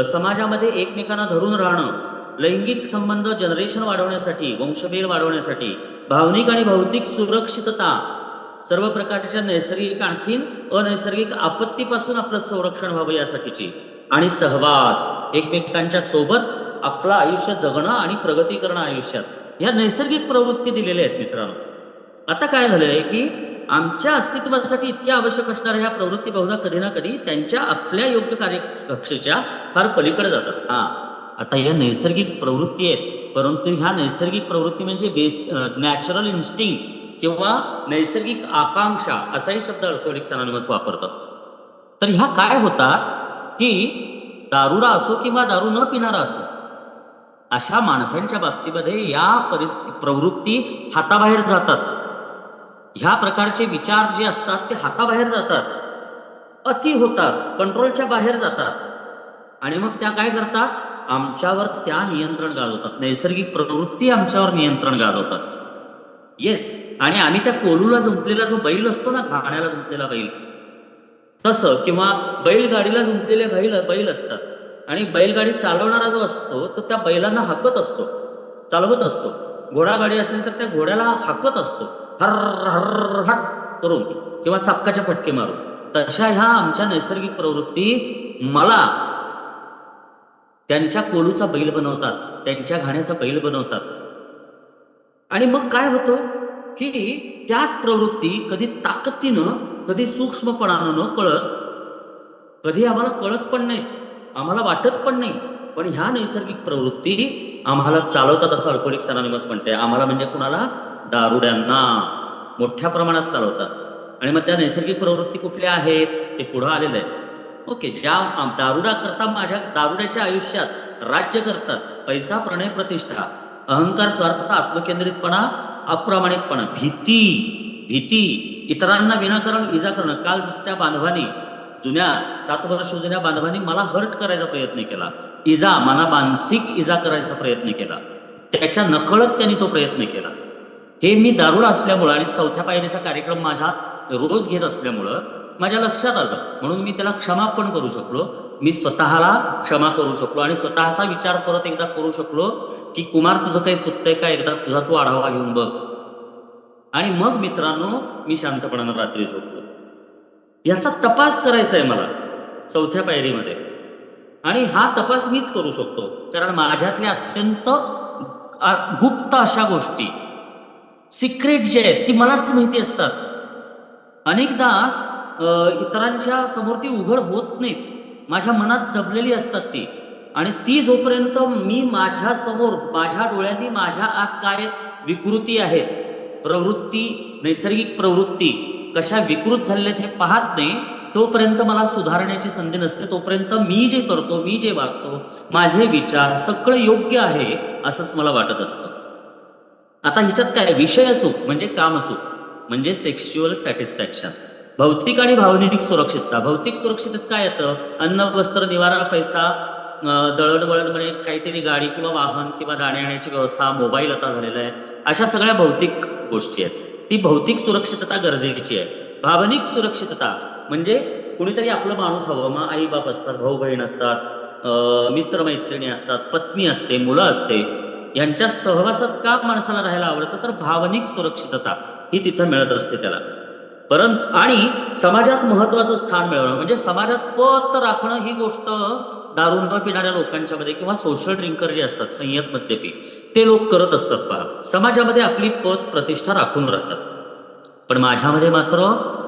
समाजामध्ये एकमेकांना धरून राहणं, लैंगिक संबंध जनरेशन वाढवण्यासाठी, वंशवेल वाढवण्यासाठी, भावनिक आणि भौतिक सुरक्षितता, सर्व प्रकारच्या नैसर्गिक आणखीन अनैसर्गिक आपत्तीपासून आपलं संरक्षण व्हावं यासाठीची, आणि सहवास, एकमेकांच्या सोबत आपलं आयुष्य जगणं आणि प्रगती करणं आयुष्यात, ह्या नैसर्गिक प्रवृत्ती दिलेल्या आहेत मित्रांनो. आता काय झालंय की आमच्या अस्तित्वासाठी इतक्या आवश्यक असणाऱ्या ह्या प्रवृत्ती बहुधा कधी ना कधी त्यांच्या आपल्या योग्य कार्यकक्षेच्या फार पलीकडे जातात. आता या नैसर्गिक प्रवृत्ती आहेत, परंतु ह्या नैसर्गिक प्रवृत्ती म्हणजे नॅचरल इन्स्टिंग किंवा नैसर्गिक आकांक्षा असाही शब्द अल्कोहोलिक्स अनॉनिमस वापरतात. तर ह्या काय होतात की दारुडा असो किंवा दारू न पिणारा असो, अशा माणसांच्या बाबतीमध्ये या प्रवृत्ती हाताबाहेर जातात. ह्या प्रकारचे विचार जे असतात ते हाताबाहेर जातात, अति होतात, कंट्रोलच्या बाहेर जातात. आणि मग त्या काय करतात, आमच्यावर त्या नियंत्रण गाजवतात. नैसर्गिक प्रवृत्ती आमच्यावर नियंत्रण गाजवतात. येस. आणि आम्ही त्या कोलूला जुंपलेला जो बैल असतो ना, घाण्याला जुंपलेला बैल, तसं, किंवा बैलगाडीला जुंपलेले बैल असतात, आणि बैलगाडी चालवणारा जो असतो तो त्या बैलांना हाकत असतो, चालवत असतो. घोडागाडी असेल तर त्या घोड्याला हाकत असतो, हर हर हट करून किंवा चापकाच्या फटके मारून. तशा ह्या आमच्या नैसर्गिक प्रवृत्ती मला त्यांच्या कोलूचा बैल बनवतात, त्यांच्या घाण्याचा बैल बनवतात. आणि मग काय होतं की त्याच प्रवृत्ती कधी ताकदीनं, कधी सूक्ष्मपणानं न कळत, कधी आम्हाला कळत पण नाही, आम्हाला वाटत पण नाही, पण ह्या नैसर्गिक प्रवृत्ती आम्हाला चालवतात असं अल्कोहोलिक्स अनॉनिमस म्हणते. आम्हाला म्हणजे कुणाला? दारुड्यांना मोठ्या प्रमाणात चालवतात. आणि मग त्या नैसर्गिक प्रवृत्ती कुठल्या आहेत ते पुढं आलेलं आहे. ओके. ज्या दारुडा करता माझ्या दारुड्याच्या आयुष्यात राज्य करतात पैसा, प्रणय, प्रतिष्ठा, अहंकार, स्वार्थता, आत्मकेंद्रितपणा, अप्रामाणिकपणा, भीती, इतरांना विनाकारण इजा करणं. काल त्या बांधवानी, जुन्या 7 वर्ष जुन्या बांधवांनी मला हर्ट करायचा प्रयत्न केला, मला मानसिक इजा करायचा प्रयत्न केला, त्याच्या नकळत त्यांनी तो प्रयत्न केला. हे मी दारुडा असल्यामुळं आणि 4थ्या पायरीचा कार्यक्रम माझा रोज घेत असल्यामुळं माझ्या लक्षात आलं, म्हणून मी त्याला क्षमा पण करू शकलो. मी स्वतःला क्षमा करू शकलो आणि स्वतःचा विचार परत एकदा करू शकलो की कुमार तुझं काही चुकतंय का, एकदा तुझा तू आढावा घेऊन बघ. आणि मग मित्रांनो मी शांतपणानं रात्री झोपलो. याचा तपास करायचा आहे मला 4थ्या पायरीमध्ये, आणि हा तपास मीच करू शकतो, कारण माझ्यातल्या अत्यंत गुप्त अशा गोष्टी, सिक्रेट जे आहेत ती मलाच माहिती असतात. अनेकदा इतरांच्या समोर ती उघड होत नाहीत, माझ्या मनात दबलेली असतात ती. आणि ती जोपर्यंत मी माझ्या समोर, माझ्या डोळ्यांनी माझ्या आत काय विकृती आहेत, प्रवृत्ती, नैसर्गिक प्रवृत्ती कशा विकृत झालेल्या हे पाहत नाही, तोपर्यंत मला सुधारण्याची संधी नसते. तोपर्यंत मी जे करतो, मी जे वागतो, माझे विचार सगळं योग्य आहे असंच मला वाटत असतं. आता ह्याच्यात काय, विषय सुख म्हणजे कामसुख, म्हणजे सेक्शुअल सॅटिस्फॅक्शन, भौतिक आणि भावनिक सुरक्षितता. भौतिक सुरक्षिततेत काय येतं? अन्न, वस्त्र, निवारा, पैसा, दळणवळण म्हणजे काहीतरी गाडी किंवा वाहन किंवा जाण्यायेण्याची व्यवस्था, मोबाईल आता झालेला आहे, अशा सगळ्या भौतिक गोष्टी आहेत. ती भौतिक सुरक्षितता गरजेची आहे. भावनिक सुरक्षितता म्हणजे कुणीतरी आपलं माणूस हवं. मग आई बाप असतात, भाऊ बहीण असतात, मित्रमैत्रिणी असतात, पत्नी असते, मुलं असते. यांच्या सहवासात का माणसाला राहायला आवडतं? तर भावनिक सुरक्षितता ही तिथं मिळत असते त्याला. परंतु आणि समाजात महत्वाचं स्थान मिळवणं म्हणजे समाजात पत राखणं, ही गोष्ट दारू न पिणाऱ्या लोकांच्या मध्ये किंवा सोशल ड्रिंकर जे असतात, संयत मद्यपी, ते लोक करत असतात. पहा, समाजामध्ये आपली पत प्रतिष्ठा राखून राहतात. पण माझ्यामध्ये मात्र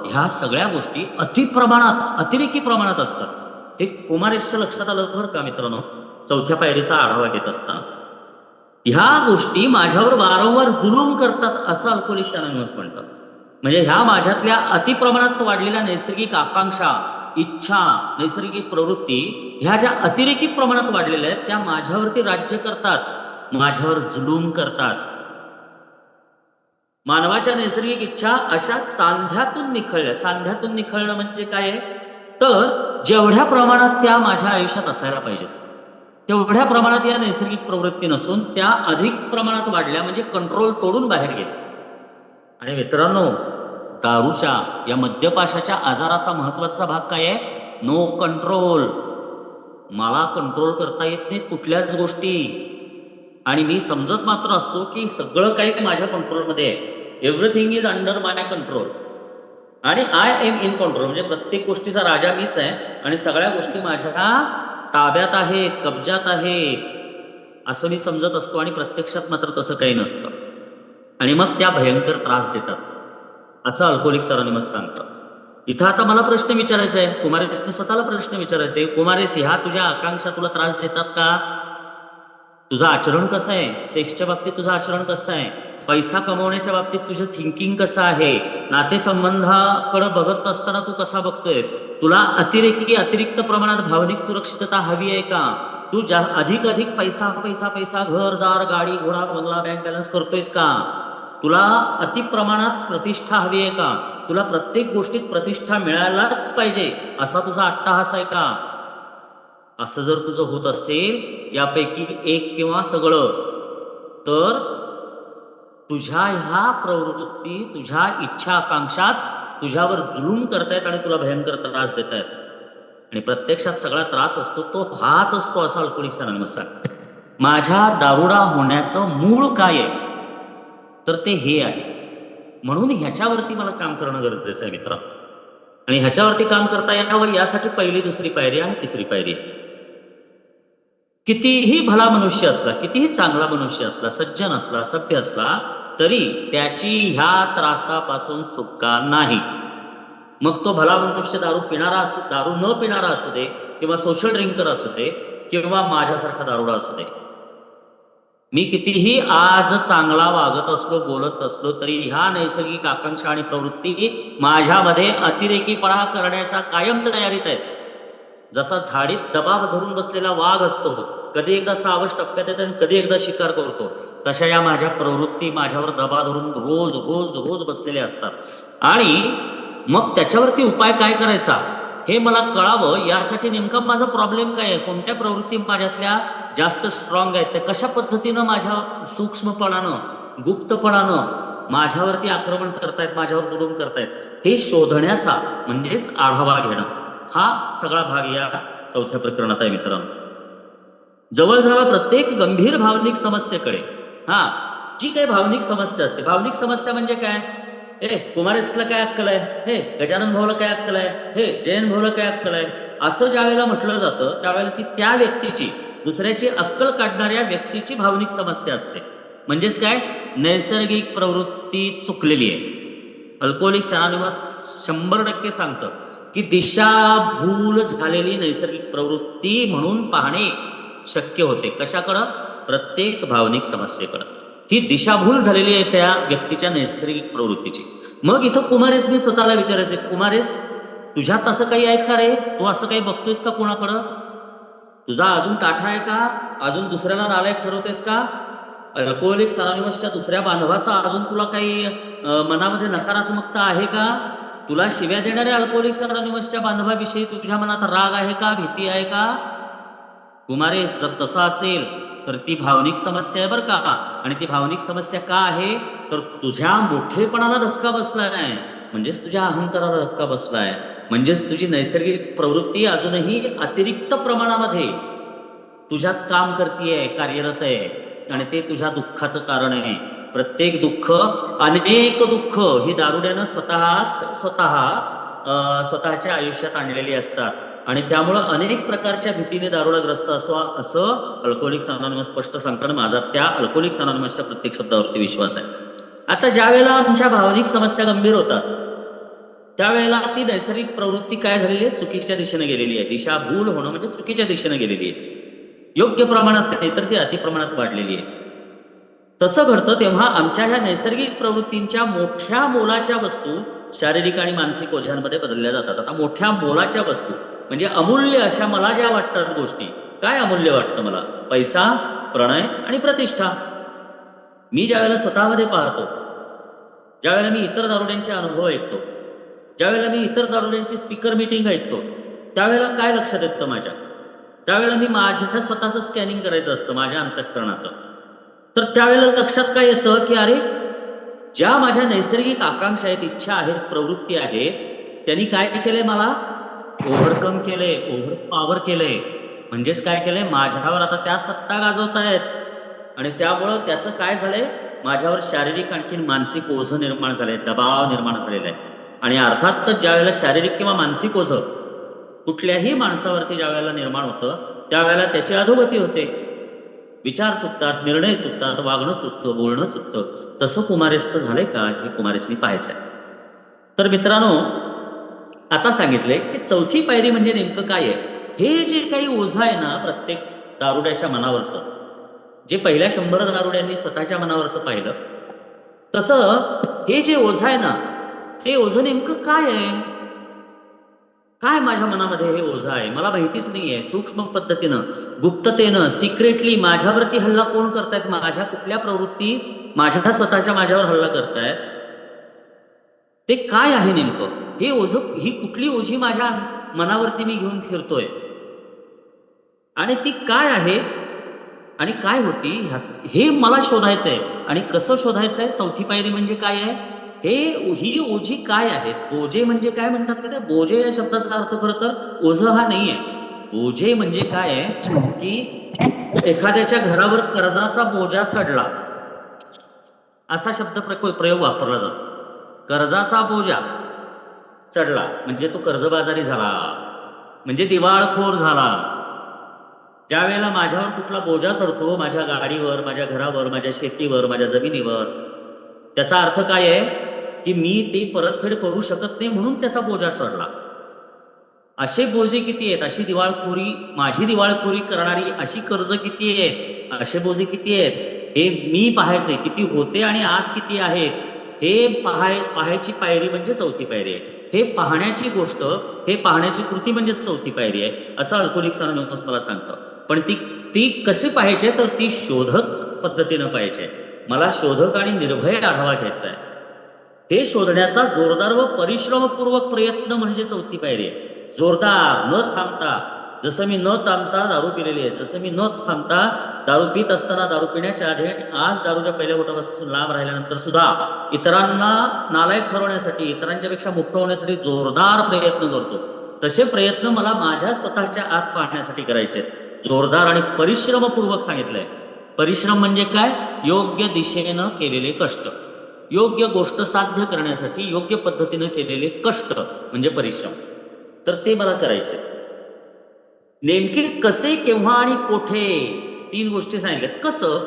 ह्या सगळ्या गोष्टी अतिप्रमाणात, अतिरेकी प्रमाणात असतात. हे कुमारेशच्या लक्षात आलं बरं का मित्रांनो, 4थ्या पायरीचा आढावा घेत असताना. ह्या गोष्टी माझ्यावर वारंवार जुलूम करतात असं अल्कोहोलिक्स अनॉनिमस म्हणतात. म्हणजे ह्या माझ्यातल्या अतिप्रमाणात वाढलेल्या नैसर्गिक आकांक्षा, इच्छा, नैसर्गिक प्रवृत्ती ह्या ज्या अतिरेकी प्रमाणात वाढलेल्या आहेत, त्या माझ्यावरती राज्य करतात, माझ्यावर जुलूम करतात. मानवाच्या नैसर्गिक इच्छा अशा सांध्यातून निखळल्या. सांध्यातून निखळणं म्हणजे काय आहे? तर जेवढ्या प्रमाणात त्या माझ्या आयुष्यात असायला पाहिजेत, तेवढ्या प्रमाणात या नैसर्गिक प्रवृत्ती नसून त्या अधिक प्रमाणात वाढल्या, म्हणजे कंट्रोल तोडून बाहेर गेल्या. आणि मित्रांनो, दारूच्या या मद्यपाशाच्या आजाराचा महत्वाचा भाग काय आहे? No control. मला कंट्रोल करता येत नाही कुठल्याच गोष्टी, आणि मी समजत मात्र असतो की सगळं काही माझ्या कंट्रोलमध्ये आहे. Everything is under my control आणि आय एम इन कंट्रोल. म्हणजे प्रत्येक गोष्टीचा राजा मीच आहे आणि सगळ्या गोष्टी माझ्या ताब्यात आहेत, कब्जात आहेत, असं मी समजत असतो. आणि प्रत्यक्षात मात्र तसं काही नसतं. आणि मग त्या भयंकर त्रास देतात. असं अल्कोहोलिक्स अनॉनिमस सांगतं. इथं आता मला प्रश्न विचारायचा आहे, कुमारेसने स्वतःला प्रश्न विचारायचा आहे, कुमारेस ह्या तुझ्या आकांक्षा तुला त्रास देतात का? तुझं आचरण कसं आहे? सेक्सच्या बाबतीत तुझं आचरण कसं आहे? पैसा कमवण्याच्या बाबतीत तुझं थिंकिंग कसं आहे? नातेसंबंधाकडे बघत असताना तू कसा बघतोयस? तुला अतिरिक्त प्रमाणात भावनिक सुरक्षितता हवी आहे का? तू अधिक पैसा पैसा पैसा घरदार गाडी घोडा बंगला बँक बॅलन्स करतोयस का? तुला अति प्रमाणात प्रतिष्ठा हवी आहे का? तुला प्रत्येक गोष्टीत प्रतिष्ठा मिळायलाच पाहिजे असा तुझा अट्टाहास आहे का? असं जर तुझं होत असेल यापैकी एक किंवा सगळं, तर तुझ्या ह्या प्रवृत्ती तुझ्या इच्छा आकांक्षाच तुझ्यावर जुलूम करतायत आणि तुला भयंकर त्रास देत आहेत. आणि प्रत्यक्षात सगळा त्रास असतो तो हाच असतो असं अल्कोहोलिक्स अनॉनिमस सांगतात. माझ्या दारुडा होण्याचं मूळ काय आहे तर ते हे आहे. म्हणून ह्याच्यावरती मला काम करणं गरजेचं आहे मित्र. आणि ह्याच्यावरती काम करता यावं यासाठी पहिली दुसरी पायरी आणि तिसरी पायरी. कितीही भला मनुष्य असला, कितीही चांगला मनुष्य असला, सज्जन असला, सभ्य असला, तरी त्याची ह्या त्रासापासून सुटका नाही. मग तो भला मनुष्य दारू न पिणारा असू दे, किंवा सोशल ड्रिंकर असू दे, किंवा माझ्यासारखा दारुडा असू दे. मी कितीही आज चांगला वागत असलो, बोलत असलो, तरी ह्या नैसर्गिक आकांक्षा आणि प्रवृत्ती माझ्यामध्ये अतिरेकीपणा करण्याच्या कायम तयारीत आहेत. जसा झाडीत दबाव धरून बसलेला वाघ असतो, कधी एकदा सावज टप्प्यात येते आणि कधी एकदा शिकार करतो, तशा या माझ्या प्रवृत्ती माझ्यावर दबाव धरून रोज रोज रोज बसलेले असतात. आणि मग त्याच्यावरती उपाय काय करायचा हे मला कळावं यासाठी नेमका माझा प्रॉब्लेम काय आहे, कोणत्या प्रवृत्ती माझ्यातल्या जास्त स्ट्रॉंग आहेत, त्या कशा पद्धतीनं माझ्या सूक्ष्मपणानं गुप्तपणानं माझ्यावरती आक्रमण करतायत, माझ्यावर जुलूम करतायत, हे शोधण्याचा म्हणजेच आढावा घेणं हा सगळा भाग या चौथ्या प्रकरणात आहे मित्रांनो. जवळजवळ प्रत्येक गंभीर भावनिक समस्येकडे जी काही भावनिक समस्या असते, भावनिक समस्या म्हणजे काय, कुमारेसला काय अक्कल आहे, गजानन भाऊला काय अक्कल आहे, जयन भाऊला काय अक्कल आहे, असं ज्यावेळेला म्हटलं जातं त्यावेळेला ती त्या व्यक्तीची, दुसऱ्याची अक्कल काढणाऱ्या व्यक्तीची भावनिक समस्या असते. म्हणजेच काय, नैसर्गिक प्रवृत्ती चुकलेली आहे. अल्कोहोलिक्स अनॉनिमस 100% सांगतं की दिशाभूल झालेली नैसर्गिक प्रवृत्ती म्हणून पाहणे शक्य होते. कशाकडं? प्रत्येक भावनिक समस्येकडं. ही दिशाभूल झालेली आहे त्या व्यक्तीच्या नैसर्गिक प्रवृत्तीची. मग इथं कुमारेसनी स्वतःला विचारायचे, कुमारेस तुझ्यात असं काही आहे का रे? तू असं काही बघतोयस का कोणाकडं? तुझा अजून ताठा आहे का? अजून दुसऱ्याला नालायक ठरवतेस का? अल्कोहोलिक्स अनॉनिमसच्या दुसऱ्या बांधवाचा अजून तुला काही मनामध्ये नकारात्मकता आहे का? तुला शिव्या देणाऱ्या अल्कोहोलिक्स अनॉनिमसच्या बांधवाविषयी तुझ्या मनात राग आहे का, भीती आहे का? कुमारेस जर तसं असेल तर ती भावनिक समस्या आहे बरं का. आणि ती भावनिक समस्या का आहे तर तुझ्या मोठेपणाला धक्का बसलाय, म्हणजेच तुझ्या अहंकाराला धक्का बसलाय, म्हणजेच तुझी नैसर्गिक प्रवृत्ती अजूनही अतिरिक्त प्रमाणामध्ये तुझ्यात काम करतीये, कार्यरत आहे, आणि ते तुझ्या दुःखाचं कारण आहे. प्रत्येक दुःख, अनेक दुःख ही दारुड्यानं स्वतःच्या आयुष्यात आणलेली असतात. आणि त्यामुळं अनेक प्रकारच्या भीतीने दारुडाग्रस्त असं अल्कोहोलिक्स अनॉनिमस स्पष्ट सांगताना माझा त्या अल्कोहोलिक्स अनॉनिमसच्या प्रत्येक शब्दावरती विश्वास आहे. आता ज्या वेळेला आमच्या भावनिक समस्या गंभीर होतात त्यावेळेला ती नैसर्गिक प्रवृत्ती काय झालेली आहे, चुकीच्या दिशेने गेलेली आहे. दिशाभूल होणं म्हणजे चुकीच्या दिशेने गेलेली आहे. योग्य प्रमाणात नाही तर ती अतिप्रमाणात वाढलेली आहे. तसं घडतं तेव्हा आमच्या ह्या नैसर्गिक प्रवृत्तींच्या मोठ्या मोलाच्या वस्तू शारीरिक आणि मानसिक ओझ्यांमध्ये बदलल्या जातात. आता मोठ्या मोलाच्या वस्तू म्हणजे अमूल्य अशा मला ज्या वाटतात गोष्टी, काय अमूल्य वाटतं मला? पैसा, प्रणय आणि प्रतिष्ठा. मी ज्यावेळेला स्वतःमध्ये पाहतो, ज्यावेळेला मी इतर दारुड्यांचे अनुभव ऐकतो, ज्यावेळेला मी इतर दारुड्यांची स्पीकर मीटिंग ऐकतो, त्यावेळेला काय लक्षात येतं माझ्या? त्यावेळेला मी माझ्या स्वतःचं स्कॅनिंग करायचं असतं माझ्या अंतःकरणाचं. तर त्यावेळेला लक्षात काय येतं की अरे, ज्या माझ्या नैसर्गिक आकांक्षा आहेत, इच्छा आहेत, प्रवृत्ती आहेत, त्यांनी काय केलंय, मला ओव्हरकम केलंय, ओव्हर पॉवर केलंय. म्हणजेच काय केलंय, माझ्यावर आता त्या सत्ता गाजवतायत. आणि त्यामुळं त्याचं काय झालंय, माझ्यावर शारीरिक आणखी मानसिक ओझं निर्माण झालंय, दबाव निर्माण झालेला आहे. आणि अर्थातच ज्या वेळेला शारीरिक किंवा मानसिक ओझं कुठल्याही माणसावरती ज्या वेळेला निर्माण होतं त्यावेळेला त्याची अधोगती होते. विचार चुकतात, निर्णय चुकतात, वागणं चुकतं, बोलणं चुकतं. तसं कुमारेसचं झालंय का हे कुमारेसनी पाहायचं आहे. तर मित्रांनो, आता सांगितलंय की चौथी पायरी म्हणजे नेमकं काय आहे. हे जे काही ओझं आहे ना प्रत्येक दारुड्याच्या मनावरचं, जे पहिल्या 100 दारुड्यांनी स्वतःच्या मनावरचं पाहिलं, तसं हे जे ओझं आहे ना, ते ओझं नेमकं काय आहे. काय माझ्या मनामध्ये हे ओझं आहे मला माहितीच नाहीये. सूक्ष्म पद्धतीनं, गुप्ततेनं, सिक्रेटली माझ्यावरती हल्ला कोण करतायत, माझ्या कुठल्या प्रवृत्ती माझ्या स्वतःच्या माझ्यावर हल्ला करतायत, ते काय आहे नेमकं. हे ओझं, ही कुठली ओझी माझ्या मनावरती मी घेऊन फिरतोय आणि ती काय आहे आणि काय होती, हे मला शोधायचंय. आणि कसं शोधायचंय. चौथी पायरी म्हणजे काय आहे, ही ओझी काय आहेत. बोजे म्हणजे काय म्हणतात का, त्या बोजे या शब्दाचा अर्थ खरं तर ओझं हा नाहीये. बोजे म्हणजे काय आहे की एखाद्याच्या घरावर कर्जाचा बोजा चढला, असा शब्द प्रयोग वापरला जातो. कर्जाचा बोजा चढला म्हणजे तो कर्जबाजारी झाला, म्हणजे दिवाळखोर झाला. ज्या वेळेला माझ्यावर कुठला बोजा चढतो, माझ्या गाडीवर, माझ्या घरावर, माझ्या शेतीवर, माझ्या जमिनीवर, त्याचा अर्थ काय आहे की मी ते परतफेड करू शकत नाही म्हणून त्याचा बोजा चढला. असे बोजे किती आहेत, अशी दिवाळखोरी, माझी दिवाळखोरी करणारी अशी कर्ज किती आहेत, असे बोजे किती आहेत, हे मी पाहायचे. किती होते आणि आज किती आहेत, हे पाहायची पायरी म्हणजे चौथी पायरी आहे. हे पाहण्याची गोष्ट, हे पाहण्याची कृती म्हणजे चौथी पायरी आहे, असं अल्कोहोलिक्स अनोनिमस मला सांगतं. पण ती कशी पाहिजे, तर ती शोधक पद्धतीनं पाहिजे. मला शोधक आणि निर्भय आढावा घ्यायचा आहे. हे शोधण्याचा जोरदार व परिश्रमपूर्वक प्रयत्न म्हणजे चौथी पायरी आहे. जोरदार, न थांबता. जसं मी न थांबता दारू पिलेली आहे, जसं मी न थांबता दारू पित असताना, दारू पिण्याच्या आधी आणि आज दारूच्या पहिल्या बोटापासून लांब राहिल्यानंतर सुद्धा इतरांना नालायक ठरवण्यासाठी, इतरांच्या पेक्षा मोठं होण्यासाठी जोरदार प्रयत्न करतो. तसे प्रयत्न मला माझ्या स्वतःच्या आत पाहण्यासाठी करायचे. जोरदार आणि परिश्रमपूर्वक सांगितलंय. परिश्रम म्हणजे काय, योग्य दिशेनं केलेले कष्ट. योग्य गोष्ट साध्य करण्यासाठी योग्य पद्धतीनं केलेले कष्ट म्हणजे परिश्रम. तर ते मला करायचे. नेमके कसे, केव्हा आणि कोठे, 3 गोष्टी सांगितल्यात. कसं,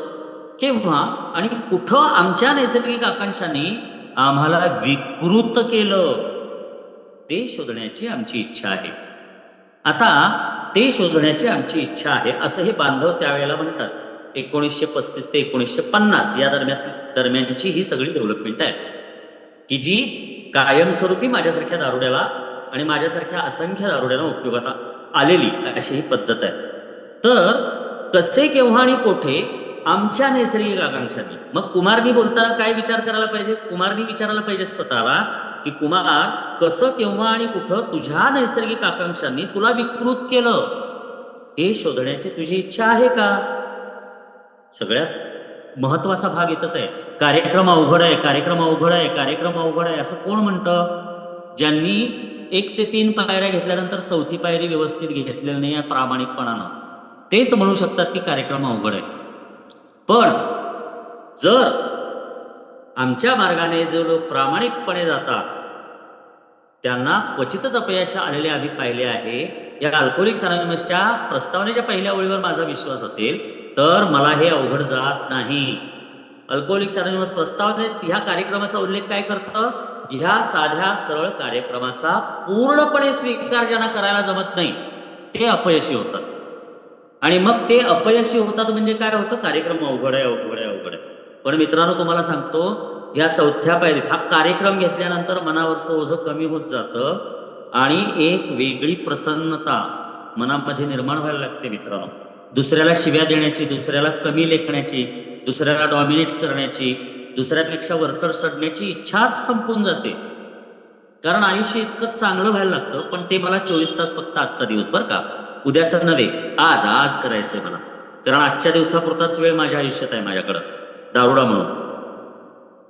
केव्हा आणि कुठं आमच्या नैसर्गिक आकांक्षांनी आम्हाला विकृत केलं, ते शोधण्याची आमची इच्छा आहे. आता ते शोधण्याची आमची इच्छा आहे असं हे बांधव त्यावेळेला म्हणतात. 1935 ते 1950 या दरम्यानची ही सगळी डेव्हलपमेंट आहे की जी कायमस्वरूपी माझ्यासारख्या दारुड्याला आणि माझ्यासारख्या असंख्य दारुड्यांना उपयोगात आलेली अशी ही पद्धत आहे. तर कसे, केव्हा आणि कोठे आमच्या नैसर्गिक आकांक्षांनी. मग कुमारनी बोलताना काय विचार करायला पाहिजे, कुमारनी विचारायला पाहिजे स्वतःला की कुमार, कसं, केव्हा आणि कुठं तुझ्या नैसर्गिक आकांक्षांनी तुला विकृत केलं, हे शोधण्याची तुझी इच्छा आहे का. सगळ्यात महत्वाचा भाग इथंच आहे. कार्यक्रम अवघड आहे, कार्यक्रम अवघड आहे, कार्यक्रम अवघड आहे असं कोण म्हणतं, ज्यांनी 1 ते 3 पायऱ्या घेतल्यानंतर चौथी पायरी व्यवस्थित घेतलेली नाही आहे प्रामाणिकपणानं, तेच म्हणू शकतात की कार्यक्रम अवघड आहे. पण जर आमच्या मार्गाने जो लोक प्रामाणिकपणे जातात त्यांना क्वचितच अपयश आलेले आम्ही पाहिले आहे. या अल्कोहोलिक्स अनोनिमसच्या प्रस्तावनेच्या पहिल्या ओळीवर माझा विश्वास असेल तर मला हे अवघड जात नाही. अल्कोहोलिक्स अनोनिमस प्रस्तावनेत ह्या कार्यक्रमाचा उल्लेख काय करतं, ह्या साध्या सरळ कार्यक्रमाचा पूर्णपणे स्वीकार ज्यांना करायला जमत नाही ते अपयशी होतात. आणि मग ते अपयशी होतात म्हणजे काय होतं, कार्यक्रम अवघड आहे, अवघड आहे, अवघड आहे. पण मित्रांनो, तुम्हाला सांगतो, या चौथ्या पायरीत हा कार्यक्रम घेतल्यानंतर मनावरचं ओझं कमी होत जातं आणि एक वेगळी प्रसन्नता मनामध्ये निर्माण व्हायला लागते. मित्रांनो, दुसऱ्याला शिव्या देण्याची, दुसऱ्याला कमी लेखण्याची, दुसऱ्याला डॉमिनेट करण्याची, दुसऱ्यापेक्षा वरचढ चढण्याची इच्छाच संपून जाते. कारण आयुष्य इतकं चांगलं व्हायला लागतं. पण ते मला 24 तास फक्त आजचा दिवस बरं का, उद्याचं नव्हे, आज करायचंय मला. कारण आजच्या दिवसापुरताच वेळ माझ्या आयुष्यात आहे माझ्याकडं दारुडा म्हणून.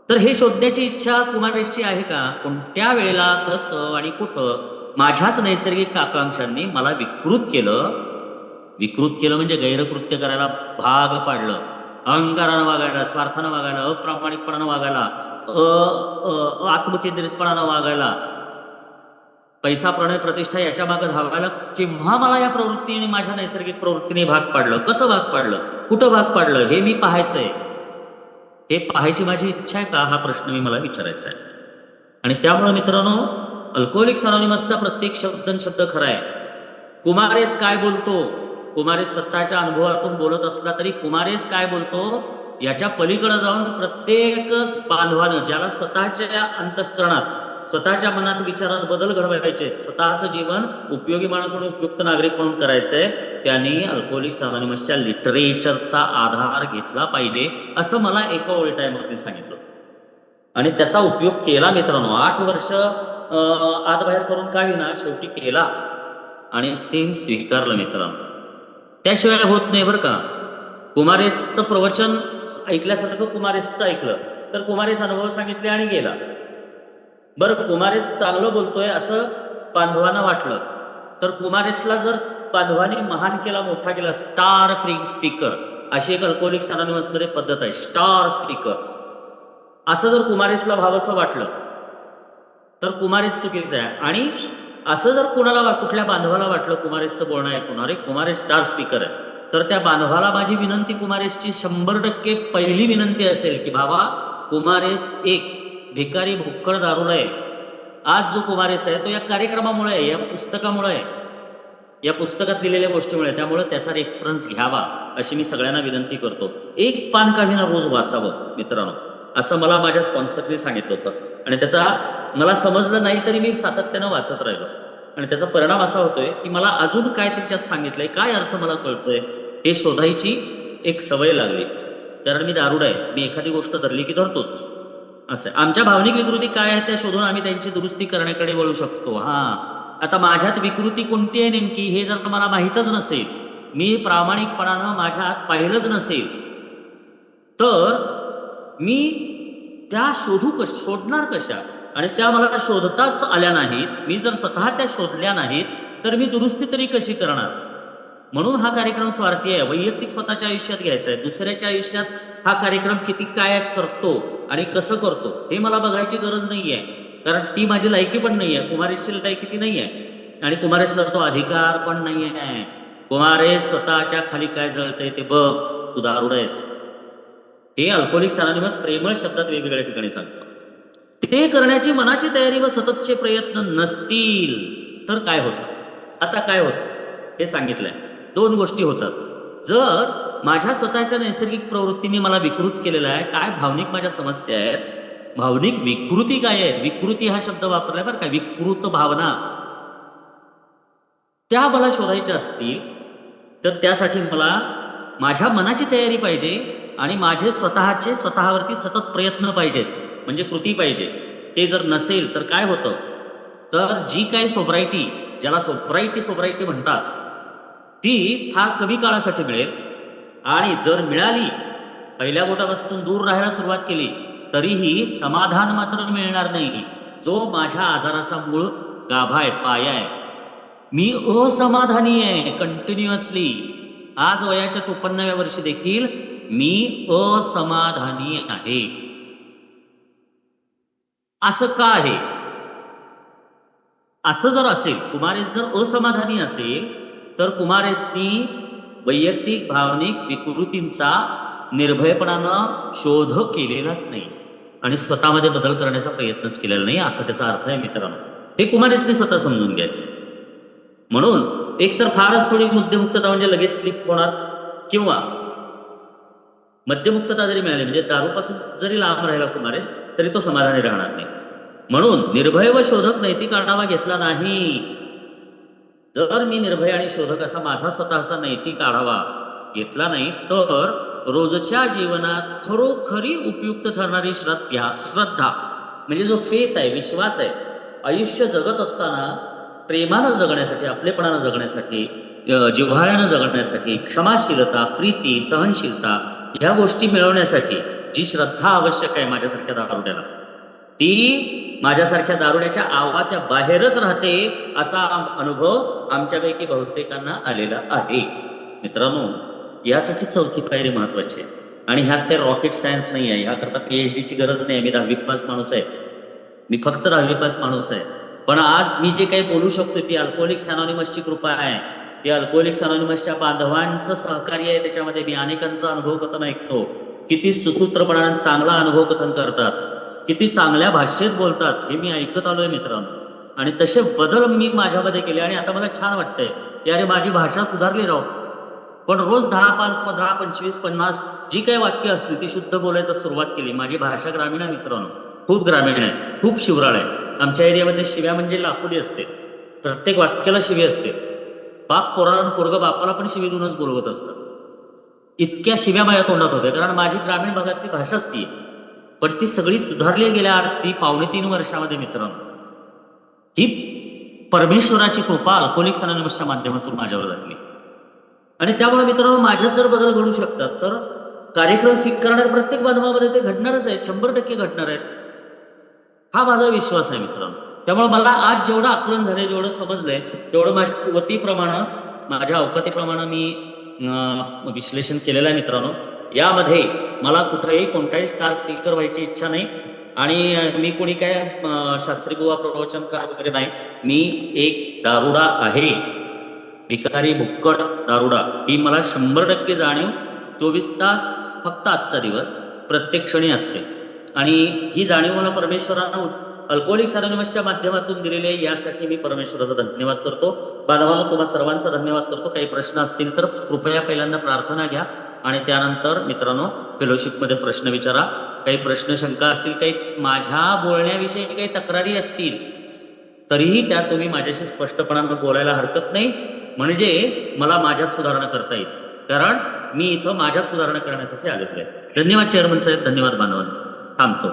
तर हे शोधण्याची इच्छा कुमारेशची आहे का, कोणत्या वेळेला, कसं आणि कुठं माझ्याच नैसर्गिक आकांक्षांनी मला विकृत केलं म्हणजे गैरकृत्य करायला भाग पाडलं, अहंकारानं वागायला, स्वार्थानं वागायला, अप्रामाणिकपणानं वागायला, आत्मकेंद्रितपणानं वागायला, पैसा, प्रणय, प्रतिष्ठा याच्या मागे धावायला केव्हा मला या प्रवृत्तीने, माझ्या नैसर्गिक प्रवृत्तीने भाग पाडलं, कसं भाग पाडलं, कुठं भाग पाडलं, हे मी पाहायचंय. हे पाहायची माझी इच्छा आहे का, हा प्रश्न मला विचारायचा आहे. आणि त्यामुळे मित्रांनो, अल्कोहोलिक्स अनॉनिमसचा प्रत्येक शब्द शब्द खरा आहे. कुमारेस काय बोलतो, कुमारेस स्वतःच्या अनुभवातून बोलत असला तरी कुमारेस काय बोलतो याच्या पलीकडे जाऊन प्रत्येक बांधवानं, ज्याला स्वतःच्या अंतःकरणात, स्वतःच्या मनात, विचारात बदल घडवायचे, स्वतःचं जीवन उपयोगी माणूस म्हणून, उपयुक्त नागरिक म्हणून करायचंय, त्यांनी अल्कोहोलिक्स अनॉनिमसच्या लिटरेचरचा आधार घेतला पाहिजे, असं मला एका ओळी टाईमवरती सांगितलं. आणि त्याचा उपयोग केला मित्रांनो. 8 वर्ष आत बाहेर करून का विना शेवटी केला आणि ते स्वीकारलं मित्रांनो. त्याशिवाय होत नाही बरं का. कुमारेसचं प्रवचन ऐकल्यासारखं कुमारेसचं ऐकलं तर कुमारेस अनुभव सांगितले आणि गेला. बरं, कुमारेस चांगलं बोलतोय असं बांधवांना वाटलं तर कुमारेसला जर बांधवांनी महान केला, मोठा केला, स्टार स्पीकर, अशी एक अल्कोहोलिक्स अनॉनिमसमध्ये पद्धत आहे, स्टार स्पीकर, असं जर कुमारेसला भावसं वाटलं तर कुमारेस चुकीचं आहे. आणि असं जर कुणाला, कुठल्या बांधवाला वाटलं कुमारेसचं बोलणं ऐकून, अरे कुमारेस स्टार स्पीकर आहे, तर त्या बांधवाला माझी विनंती, कुमारेसची 100% पहिली विनंती असेल की बाबा, कुमारेस एक भिकारी भुक्कड दारुडा आहे. आज जो कुमारेस आहे तो या कार्यक्रमामुळे आहे, या पुस्तकामुळे आहे, या पुस्तकात लिहिलेल्या गोष्टीमुळे. त्यामुळे त्याचा रेफरन्स घ्यावा अशी मी सगळ्यांना विनंती करतो. एक पान का विना रोज वाचावं मित्रांनो, असं मला माझ्या स्पॉन्सरने सांगितलं होतं. आणि त्याचा मला समजलं नाही तरी मी सातत्यानं वाचत राहिलो. आणि त्याचा परिणाम असा होतोय की मला अजून काय त्याच्यात सांगितलंय, काय अर्थ मला कळतोय ते शोधायची एक सवय लागली. कारण मी दारुड आहे, मी एखादी गोष्ट धरली की धरतोच. असं आमच्या भावनिक विकृती काय आहेत त्या शोधून आम्ही त्यांची दुरुस्ती करण्याकडे वळू शकतो. आता माझ्यात विकृती कोणती आहे नेमकी हे जर मला माहीतच नसेल, मी प्रामाणिकपणानं माझ्यात पाहिलंच नसेल, तर मी त्या शोधणार कशा? आणि त्या मला शोधताच आल्या नाहीत, मी जर स्वतः त्या शोधल्या नाहीत तर मी दुरुस्ती तरी कशी करणार? म्हणून हा कार्यक्रम स्वार्थी आहे. वैयक्तिक स्वतःच्या आयुष्यात घ्यायचा आहे. दुसऱ्याच्या आयुष्यात हा कार्यक्रम किती काय करतो आणि कसं करतो हे मला बघायची गरज नाहीये. कारण ती माझी लायकी पण नाहीये, कुमारेसची लायकी ती नाहीये, आणि कुमारेसला तो अधिकार पण नाहीये. कुमारेस स्वतःच्या खाली काय जळतंय ते बघ, तू दारुड आहेस. हे अल्कोहोलिक्स अनॉनिमस प्रेमळ शब्दात वेगवेगळ्या ठिकाणी सांगतो. ते करण्याची मनाची तयारी व सततचे प्रयत्न नसतील तर काय होतं? आता काय होतं हे सांगितलंय. 2 गोष्टी होतात. जर माझ्या स्वतःच्या नैसर्गिक प्रवृत्तीने मला विकृत केलेला आहे, काय भावनिक माझ्या समस्या आहेत, भावनिक विकृती काय आहेत, विकृती हा शब्द वापरलाय बरं का, विकृत भावना, त्या मला शोधायच्या असतील तर त्यासाठी मला माझ्या मनाची तयारी पाहिजे आणि माझे स्वतःवरती सतत प्रयत्न पाहिजेत, म्हणजे कृती पाहिजे. ते जर नसेल तर काय होतं, तर जी काही सोब्रायटी, ज्याला सोब्रायटी म्हणतात, ती फार कमी काळासाठी मिळेल. आणि जर मिळाली, पहिल्या बोटापासून दूर राहायला सुरुवात केली, तरीही समाधान मात्र मिळणार नाही, जो माझ्या आजाराचा मूळ गाभा आहे, पाया आहे. मी असमाधानी आहे कंटिन्युअसली. आज वयाच्या 54व्या वर्षी देखील मी असमाधानी आहे. असं का आहे? असं जर असेल, कुमारेस जर असमाधानी असेल तर कुमारेसनी वैयक्तिक भावनिक विकृतींचा निर्भयपणानं शोध केलेलाच नाही आणि स्वतःमध्ये बदल करण्याचा प्रयत्नच केलेला नाही, असा त्याचा अर्थ आहे मित्रांनो. हे कुमारेसने स्वतः समजून घ्यायचं. म्हणून एकतर फारच थोडी मद्यमुक्तता म्हणजे लगेच स्लिप होणार, किंवा मद्यमुक्तता जरी मिळाली म्हणजे दारूपासून जरी लांब राहिला कुमारेस तरी तो समाधानी राहणार नाही. म्हणून निर्भय व शोधक नैतिक आढावा घेतला नाही. जर मी निर्भय आणि शोधक असा माझा स्वतःचा नैतिक आढावा घेतला नाही तर रोजच्या जीवनात खरोखरी उपयुक्त ठरणारी श्रद्धा म्हणजे जो फेथ आहे, विश्वास आहे, आयुष्य जगत असताना प्रेमानं जगण्यासाठी, आपलेपणानं जगण्यासाठी, जिव्हाळ्यानं जगण्यासाठी, क्षमाशीलता, प्रीती, सहनशीलता या गोष्टी मिळवण्यासाठी जी श्रद्धा आवश्यक आहे माझ्यासारख्या दारुड्याला, ती माझ्यासारख्या दारुड्याच्या आवाच्या बाहेरच राहते, असा अनुभव आमच्यापैकी बहुतेकांना आलेला आहे. मित्रांनो, यासाठी 4थी पायरी महत्वाची आहे. आणि ह्यात काही रॉकेट सायन्स नाही आहे, ह्याकरता PhDची गरज नाही. मी 10वी पास माणूस आहे, मी फक्त 10वी पास माणूस आहे. पण आज मी जे काही बोलू शकतो ती अल्कोहोलिक्स अनॉनिमसची कृपा आहे. ते अल्कोहोलिक्स अनॉनिमसच्या बांधवांचं सहकार्य आहे त्याच्यामध्ये. मी अनेकांचा अनुभव कथन ऐकतो किती सुसूत्रपणाने चांगला अनुभव कथन करतात, किती चांगल्या भाषेत बोलतात हे मी ऐकत आलोय मित्रांनो. आणि तसे बदल मी माझ्यामध्ये केले आणि आता मला छान वाटतंय की अरे माझी भाषा सुधारली राव. पण रोज 10, 25, 50 जी काही वाक्य असतील ती शुद्ध बोलायला सुरुवात केली. माझी भाषा ग्रामीण आहे मित्रांनो, खूप ग्रामीण आहे, खूप शिवराळ आहे. आमच्या एरियामध्ये शिव्या म्हणजे लाखोडी असते, प्रत्येक वाक्याला शिवी असते. बाप पोराला पोरग बापाला पण शिवी देऊनच बोलवत असतं. इतक्या शिव्या माझ्या तोंडात होत्या कारण माझी ग्रामीण भागातली भाषाच ती आहे. पण ती सगळी सुधारली गेल्या ती 2.5 वर्षामध्ये मित्रांनो. ही परमेश्वराची कृपा अल्कोहोलिक्स अनोनिमसच्या माध्यमातून माझ्यावर झाली. आणि त्यामुळे मित्रांनो माझ्यात जर बदल घडू शकतात तर कार्यक्रम स्वीकारणाऱ्या प्रत्येक बांधवामध्ये ते घडणारच आहेत, 100% घडणार आहेत. हा माझा विश्वास आहे मित्रांनो. त्यामुळे मला आज जेवढं आकलन झालंय, जेवढं समजलंय, तेवढं माझ्या वतीप्रमाणे, माझ्या अवकातीप्रमाणे मी विश्लेषण केलेलं आहे मित्रांनो. यामध्ये मला कुठेही कोणताही स्टार स्पीकर व्हायची इच्छा नाही आणि मी कोणी काय शास्त्री बुवा प्रवचनकार वगैरे नाही. मी एक दारुडा आहे, भिकारी भुक्कड दारुडा. ही मला 100% जाणीव 24 तास फक्त आजचा दिवस प्रत्येक क्षणी असते. आणि ही जाणीव मला परमेश्वरानं अल्कोहोलिक्स अनोनिमसच्या माध्यमातून दिलेली आहे. यासाठी मी परमेश्वराचा धन्यवाद करतो. बांधवांनो तुम्हा सर्वांचा धन्यवाद करतो. काही प्रश्न असतील तर कृपया पहिल्यांदा प्रार्थना घ्या आणि त्यानंतर मित्रांनो फेलोशिपमध्ये प्रश्न विचारा. काही प्रश्न शंका असतील, काही माझ्या बोलण्याविषयी काही तक्रारी असतील तरीही त्या तुम्ही माझ्याशी स्पष्टपणाने बोलायला हरकत नाही, म्हणजे मला माझ्यात सुधारणा करता येईल. कारण मी इथं माझ्यात सुधारणा करण्यासाठी आलेलो आहे. धन्यवाद चेअरमन साहेब, धन्यवाद बांधवांनो. थांबतो.